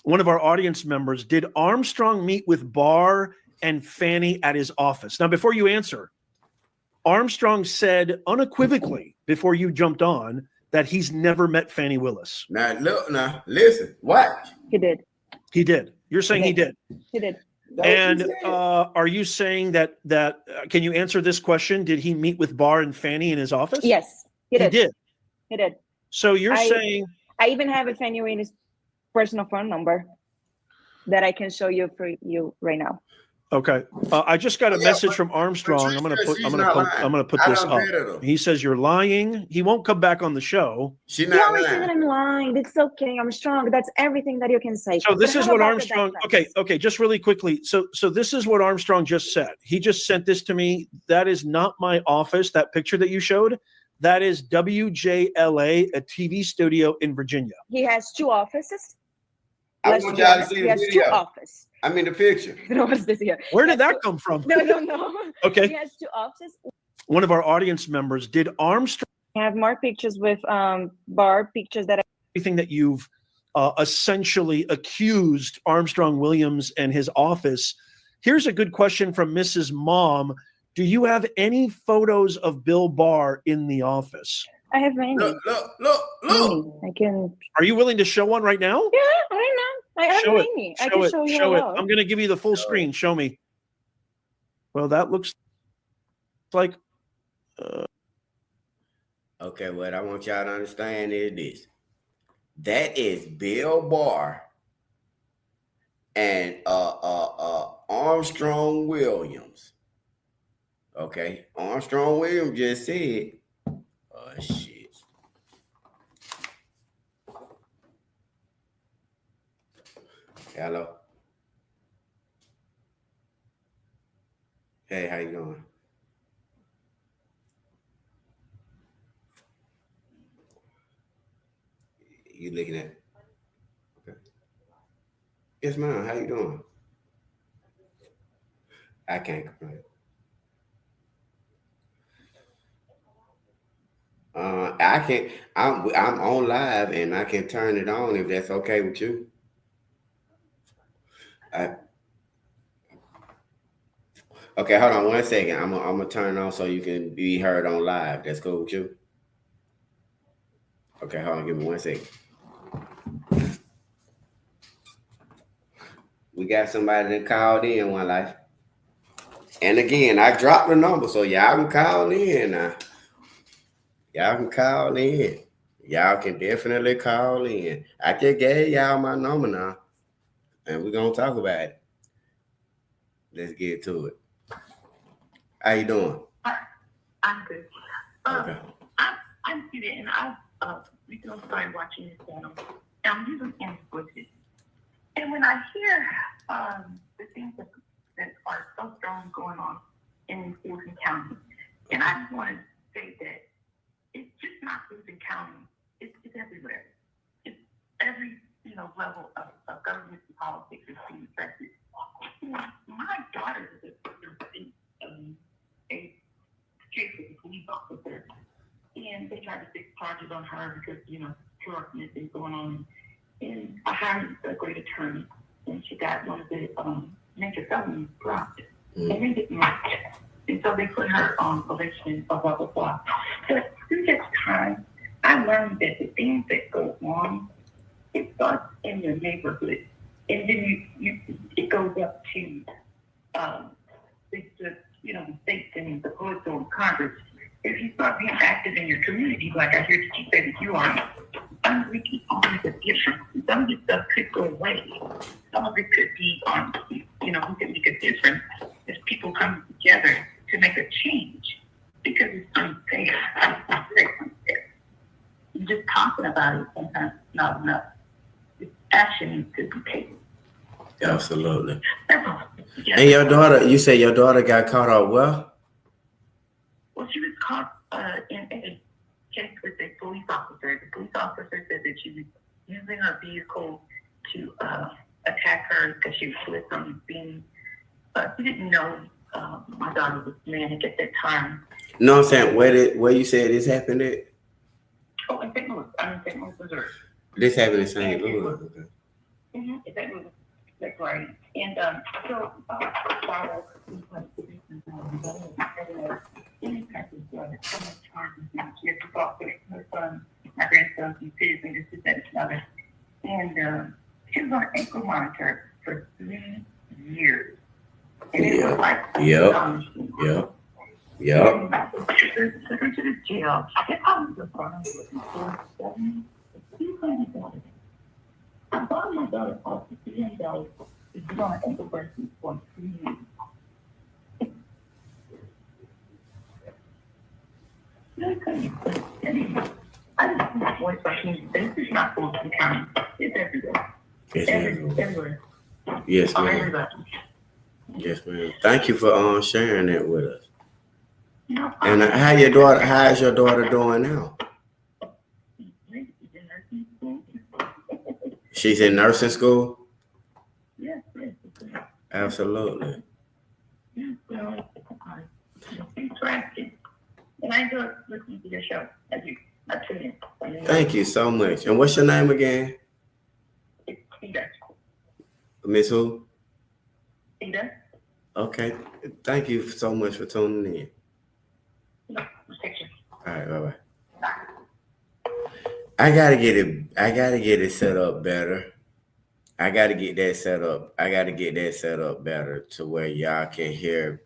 one of our audience members. Did Armstrong meet with Barr and Fani at his office? Now, before you answer, Armstrong said unequivocally before you jumped on that he's never met Fani Willis. Now, look, listen, watch. He did. He did. You're saying he did. He did. And are you saying that can you answer this question? Did he meet with Barr and Fani in his office? Yes, he did. He did. He did. So you're saying I even have a Fani Willis personal phone number that I can show you for you right now. Okay. I just got a message from Armstrong. I'm gonna put this up. He says you're lying. He won't come back on the show. You always say that I'm lying. It's okay. I'm strong. That's everything that you can say. So this is what Armstrong. Okay. Just really quickly. So this is what Armstrong just said. He just sent this to me. That is not my office. That picture that you showed. That is WJLA, a TV studio in Virginia. He has two offices. I want y'all to see the He has video. two offices. I mean the picture. Where did that come from? No. Okay. He has two offices. One of our audience members, did Armstrong have more pictures with Barr, pictures that everything that you've essentially accused Armstrong Williams and his office? Here's a good question from Mrs. Mom. Do you have any photos of Bill Barr in the office? I have many. Look. I can. Are you willing to show one right now? Yeah, right now. I have many. I can show you. Show it. I'm going to give you the full screen. Show me. Well, that looks like. Okay, what I want y'all to understand is this. That is Bill Barr and Armstrong Williams. Okay, Armstrong Williams just said, "Oh shit." Hello. Hey, how you doing? You looking at? Okay. Yes, ma'am. How you doing? I can't complain. I can't. I'm on live and I can turn it on if that's okay with you. Okay, hold on 1 second. I'm gonna turn it on so you can be heard on live. That's cool with you. Okay, hold on, give me 1 second. We got somebody that called in One Life. And again, I dropped the number, so y'all can call in now. Y'all can call in. Y'all can definitely call in. I just gave y'all my number now, and we're gonna talk about it. Let's get to it. How you doing? I'm good. Okay. I'm seated, and I recently started watching this channel. And I'm usually inflicted. And when I hear the things that are so strong going on in Fulton County, and I just want to say that it's just not Fulton County. It's everywhere. It's every level of government and politics is being affected. My daughter is a case with a police officer, and they tried to fix charges on her because corruption has been going on. And I hired a great attorney, and she got one of the major felonies dropped, and they didn't like it. And so they put her on probation, blah, blah, blah, blah. But through this time, I learned that the things that go on, it starts in your neighborhood, and then it goes up to the states and the political Congress. If you start being active in your community, like I hear that you say that you are, we keep on the difference. Some of this stuff could go away. Some of it could be we can make a difference if people come together to make a change, because it's unfair. It's very unfair. Just talking about it sometimes is not enough. Action needs to be taken. Absolutely. Yeah. And your daughter, you say your daughter got caught up well? Well, she was caught in a case with a police officer. The police officer said that she was using her vehicle to attack her because she was with some being. She didn't know my daughter was manic at that time. No, I'm saying where you said this happened at? Oh, in St. Louis. I'm in St. Louis, Missouri. This happened in St. Louis. Okay. Mm-hmm. In St. Louis. That's right. And so follow any type of charges. She had to talk to her son, my grandson, some kids, and this is that and another. And she was on ankle monitor for 3 years. And it was like, Yep. She took her to the jail. I was the farm I bought my daughter off for $300 to do on ankle bracelet for 3 years. I just want to voice like me. This is not Fulton County. It's everywhere. Everywhere. Yes, ma'am. Yes, ma'am. Thank you for sharing that with us. No, and how's your daughter doing now? She's in nursing school? Yes. Absolutely. Well, thanks for asking. And I enjoy listening to your show. I tune in. Thank you so much. And what's your name again? It's Peter. Miss who? Peter. Okay. Thank you so much for tuning in. No, protection. All right, bye-bye. I gotta get it set up better. I gotta get that set up better to where y'all can hear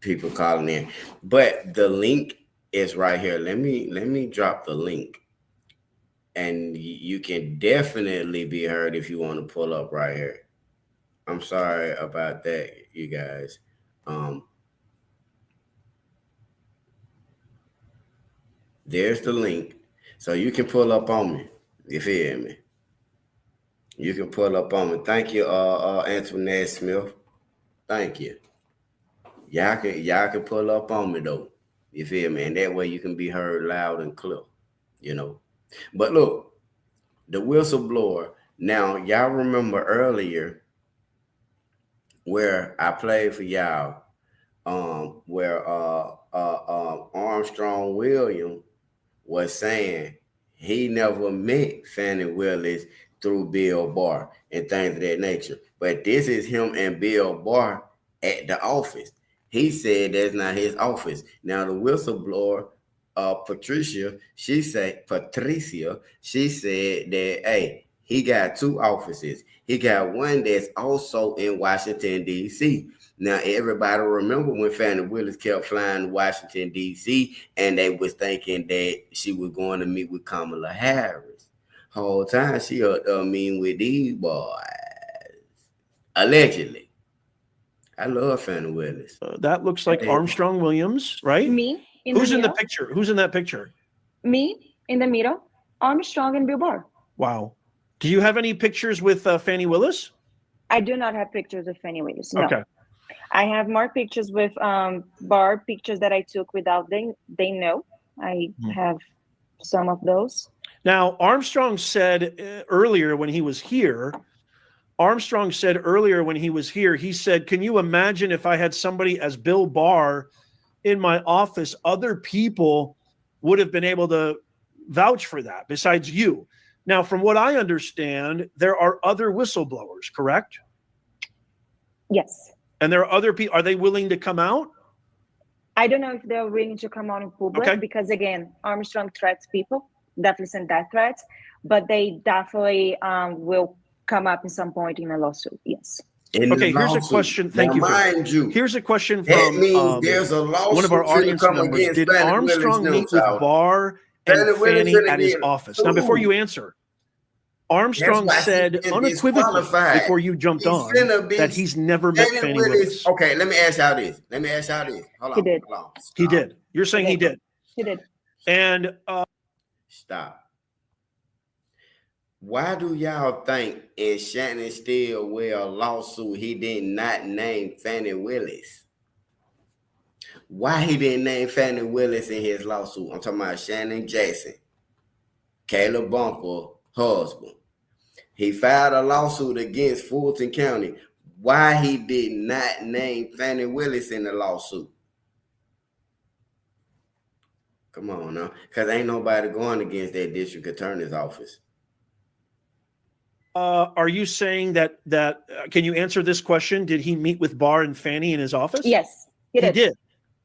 people calling in. But the link is right here. Let me drop the link, and you can definitely be heard if you want to pull up right here. I'm sorry about that, you guys. There's the link. So you can pull up on me. You feel me? You can pull up on me. Thank you, Antoinette Smith. Thank you. Y'all can pull up on me though. You feel me? And that way you can be heard loud and clear. But look, the whistleblower. Now, y'all remember earlier where I played for y'all, where Armstrong Williams was saying he never met Fani Willis through Bill Barr and things of that nature. But this is him and Bill Barr at the office. He said that's not his office. Now the whistleblower Patricia, she said that, hey, he got 2 offices. He got one that's also in Washington, D.C. Now, everybody remember when Fani Willis kept flying to Washington, D.C., and they was thinking that she was going to meet with Kamala Harris. Whole time she meeting with these boys. Allegedly. I love Fani Willis. That looks like Armstrong Williams, right? Me. Who's in the picture? Who's in that picture? Me in the middle. Armstrong and Bill Barr. Wow. Do you have any pictures with Fani Willis? I do not have pictures of Fani Willis. No. Okay. I have more pictures with Barr, pictures that I took without they know. I have some of those. Now, Armstrong said earlier when he was here, he said, can you imagine if I had somebody as Bill Barr in my office, other people would have been able to vouch for that besides you. Now, from what I understand, there are other whistleblowers, correct? Yes. And there are other people. Are they willing to come out? I don't know if they're willing to come out in public because, again, Armstrong threats people, definitely send death threats, but they definitely will come up at some point in a lawsuit. Yes. Okay, here's a question. Thank you. Here's a question from there's a one of our audience members. Did Armstrong meet with Barr and Fani at his office? Now, before you answer, Armstrong said unequivocally before you jumped on that he's never met Fani Willis. Okay, let me ask y'all this. Hold on. He did. He did. You're saying he did. He did. And stop. Why do y'all think in Shannon Stillwell lawsuit he did not name Fani Willis? Why he didn't name Fani Willis in his lawsuit? I'm talking about Shannon Jackson, Kayla Bumper, husband. He filed a lawsuit against Fulton County. Why he did not name Fani Willis in the lawsuit? Come on now, because ain't nobody going against that district attorney's office. Are you saying that can you answer this question? Did he meet with Barr and Fani in his office? Yes, he did.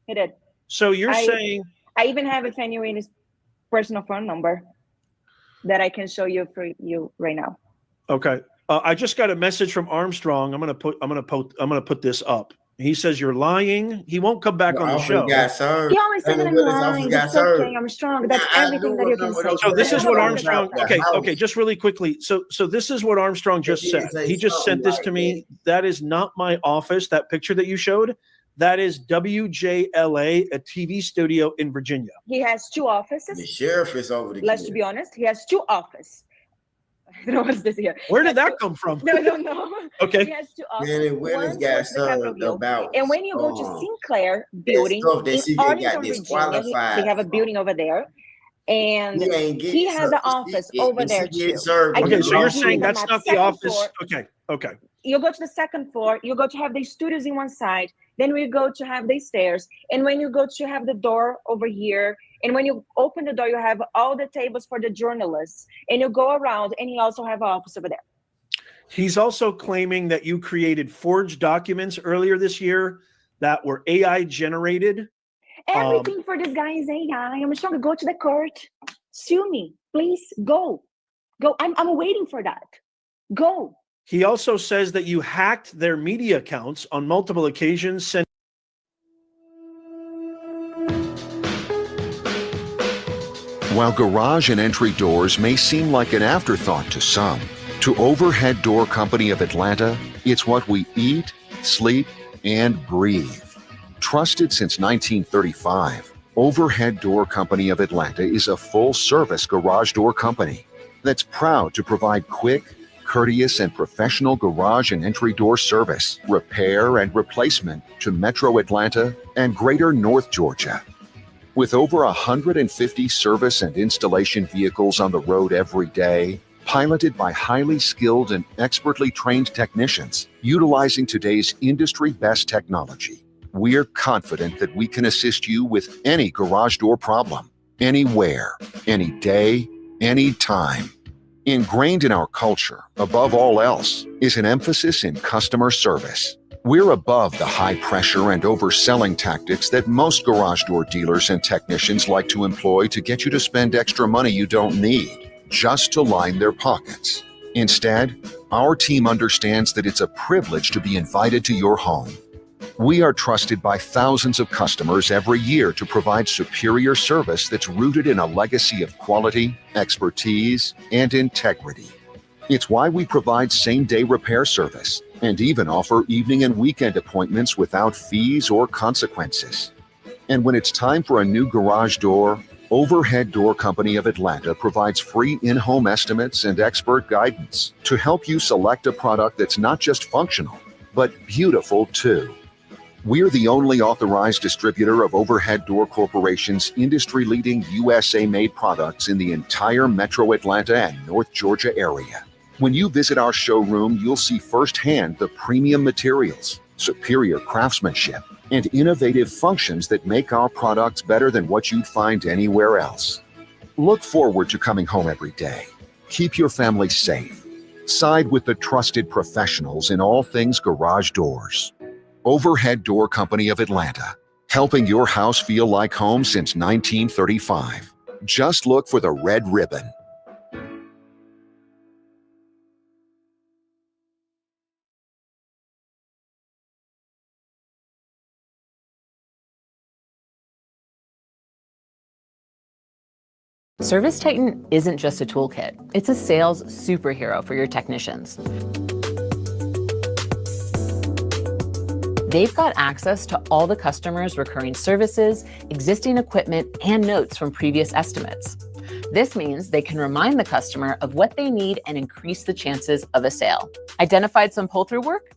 He did. So you're saying I even have a Fani Willis personal phone number that I can show you for you right now. Okay. I just got a message from Armstrong. I'm gonna put this up. He says you're lying. He won't come back on the show. He always says that I'm lying. It's okay, I'm strong. That's everything that you can say. So this is what Armstrong. Okay. Just really quickly. So this is what Armstrong just said. He just sent this to me. That is not my office. That picture that you showed, that is WJLA, a TV studio in Virginia. He has 2 offices. The sheriff is over the. Let's be honest. He has 2 offices. I don't know what's this here. Where did that come from? No. Okay. He has 2 offices. And when you go to Sinclair building in Arlington, Virginia, they have a building over there. And he has an office over there too. Okay, so you're saying that's not the office. Okay. You go to the 2nd floor, you go to have the studios in one side, then we go to have the stairs. And when you go to have the door over here, and when you open the door, you have all the tables for the journalists, and you go around, and you also have an office over there. He's also claiming that you created forged documents earlier this year that were AI generated. Everything for this guy is AI. I'm trying to go to the court. Sue me, please. Go. I'm waiting for that. Go. He also says that you hacked their media accounts on multiple occasions. While garage and entry doors may seem like an afterthought to some, to Overhead Door Company of Atlanta, it's what we eat, sleep, and breathe. Trusted since 1935, Overhead Door Company of Atlanta is a full-service garage door company that's proud to provide quick, courteous, and professional garage and entry door service, repair, and replacement to Metro Atlanta and Greater North Georgia. With over 150 service and installation vehicles on the road every day, piloted by highly skilled and expertly trained technicians, utilizing today's industry-best technology, we're confident that we can assist you with any garage door problem, anywhere, any day, any time. Ingrained in our culture, above all else, is an emphasis in customer service. We're above the high pressure and overselling tactics that most garage door dealers and technicians like to employ to get you to spend extra money you don't need, just to line their pockets. Instead, our team understands that it's a privilege to be invited to your home. We are trusted by thousands of customers every year to provide superior service that's rooted in a legacy of quality, expertise, and integrity. It's why we provide same-day repair service and even offer evening and weekend appointments without fees or consequences. And when it's time for a new garage door, Overhead Door Company of Atlanta provides free in-home estimates and expert guidance to help you select a product that's not just functional, but beautiful too. We're the only authorized distributor of Overhead Door Corporation's industry-leading USA-made products in the entire Metro Atlanta and North Georgia area. When you visit our showroom, you'll see firsthand the premium materials, superior craftsmanship, and innovative functions that make our products better than what you'd find anywhere else. Look forward to coming home every day. Keep your family safe. Side with the trusted professionals in all things garage doors. Overhead Door Company of Atlanta, helping your house feel like home since 1935. Just look for the red ribbon. Service Titan isn't just a toolkit, it's a sales superhero for your technicians. They've got access to all the customer's recurring services, existing equipment, and notes from previous estimates. This means they can remind the customer of what they need and increase the chances of a sale. Identified some pull-through work?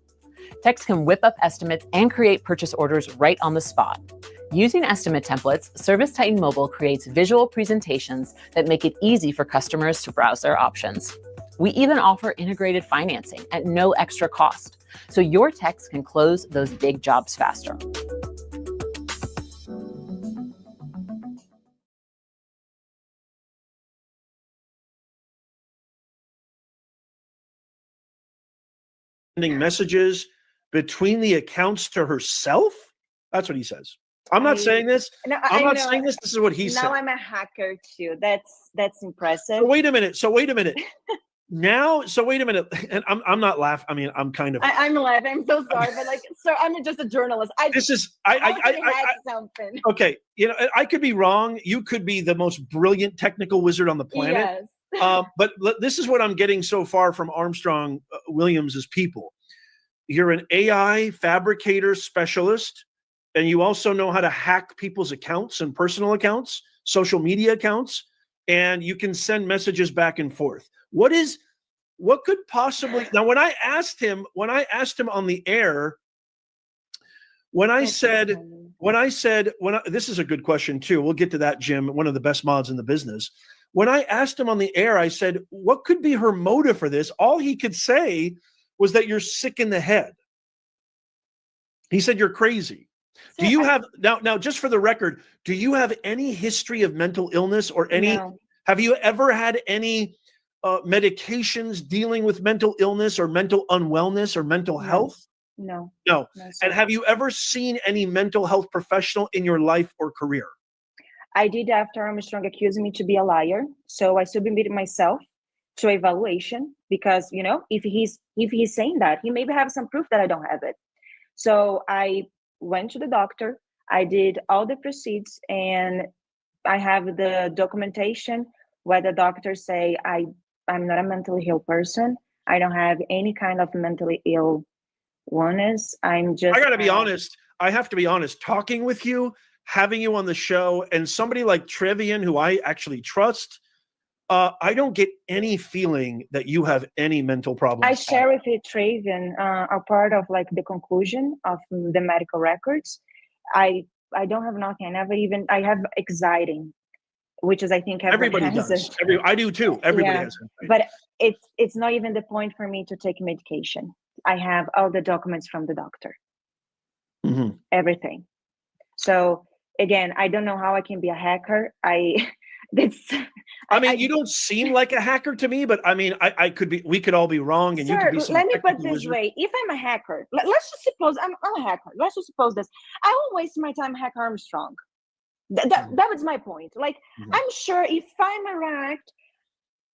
Techs can whip up estimates and create purchase orders right on the spot. Using estimate templates, Service Titan Mobile creates visual presentations that make it easy for customers to browse their options. We even offer integrated financing at no extra cost, so your techs can close those big jobs faster. Sending messages between the accounts to herself? That's what he says. I'm not saying this. No, I'm not saying this. This is what he said. Now I'm a hacker too. That's impressive. So wait a minute. Now, so wait a minute. And I'm not laughing. I mean, I'm kind of. I'm laughing. I'm so sorry, but like, sir, I'm just a journalist. I had something. Okay, I could be wrong. You could be the most brilliant technical wizard on the planet. Yes. But this is what I'm getting so far from Armstrong Williams's people. You're an AI fabricator specialist, and you also know how to hack people's accounts and personal accounts, social media accounts, and you can send messages back and forth. What could possibly, now when I asked him on the air, this is a good question too. We'll get to that, Jim, one of the best mods in the business. When I asked him on the air, I said, what could be her motive for this? All he could say was that you're sick in the head. He said, you're crazy. Do you have, now just for the record, do you have any history of mental illness or any, No. Have you ever had any medications dealing with mental illness or mental unwellness or mental health? No. No. sir. And have you ever seen any mental health professional in your life or career? I did after Armstrong accused me to be a liar. So I submitted myself to evaluation because, if he's saying that, he maybe have some proof that I don't have it. So I went to the doctor. I did all the proceeds and I have the documentation where the doctors say I'm not a mentally ill person. I don't have any kind of mentally ill illness. I'm just. I got to be honest. I have to be honest. Talking with you, having you on the show, and somebody like Trevian, who I actually trust, I don't get any feeling that you have any mental problems. I share with you, Trevian, a part of like the conclusion of the medical records. I don't have nothing. I have anxiety, which is I think everybody does. I do too. Everybody has anxiety. But it's not even the point for me to take medication. I have all the documents from the doctor. Everything. So again, I don't know how I can be a hacker. I That's. I mean, you don't seem like a hacker to me, but I mean, I could be. We could all be wrong, and you could be. Let me put this way: if I'm a hacker, let's just suppose I'm a hacker. Let's just suppose this. I will waste my time hack Armstrong. That was my point. Like, I'm sure if I'm hacked,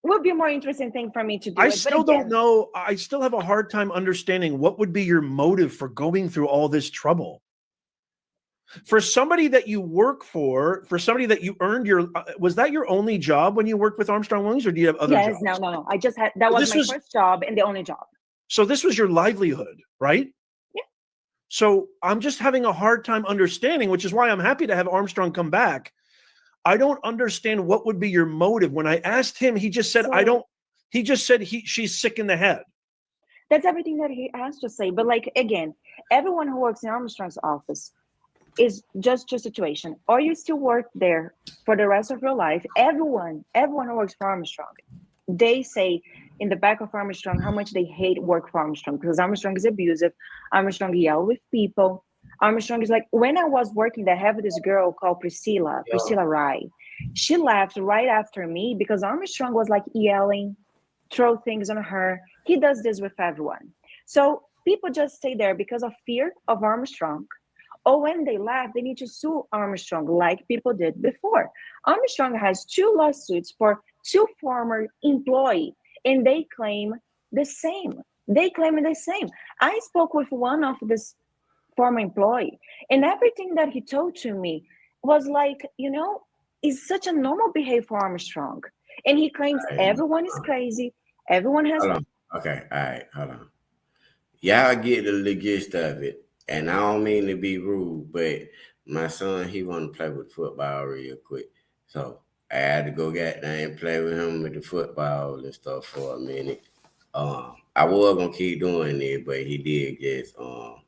would be a more interesting thing for me to do. I still don't know. I still have a hard time understanding what would be your motive for going through all this trouble. For somebody that you work for somebody that you earned your, was that your only job when you worked with Armstrong Williams, or do you have other jobs? Yes, no. I just had, that was my first job and the only job. So this was your livelihood, right? Yeah. So I'm just having a hard time understanding, which is why I'm happy to have Armstrong come back. I don't understand what would be your motive. When I asked him, he just said, she's sick in the head. That's everything that he has to say. But like, again, everyone who works in Armstrong's office is just your situation, or you still work there for the rest of your life. Everyone who works for Armstrong, they say in the back of Armstrong how much they hate work for Armstrong, because Armstrong is abusive. Armstrong yell with people. Armstrong is like, when I was working, they have this girl called Priscilla Rye. She left right after me because Armstrong was like yelling, throw things on her. He does this with everyone. So people just stay there because of fear of Armstrong. Or when they left, they need to sue Armstrong like people did before. Armstrong has 2 lawsuits for 2 former employees, and they claim the same. I spoke with one of this former employee, and everything that he told to me was like, is such a normal behavior for Armstrong. And he claims everyone is crazy. Everyone has. Okay, all right, hold on. Y'all get the gist of it. And I don't mean to be rude, but my son, he want to play with football real quick. So I had to go get there and play with him with the football and stuff for a minute. I was going to keep doing it, but he did just, y'all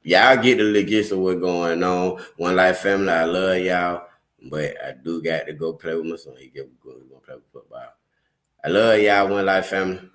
get the gist of what's going on. One Life family, I love y'all, but I do got to go play with my son. He going to play with football. I love y'all, One Life family.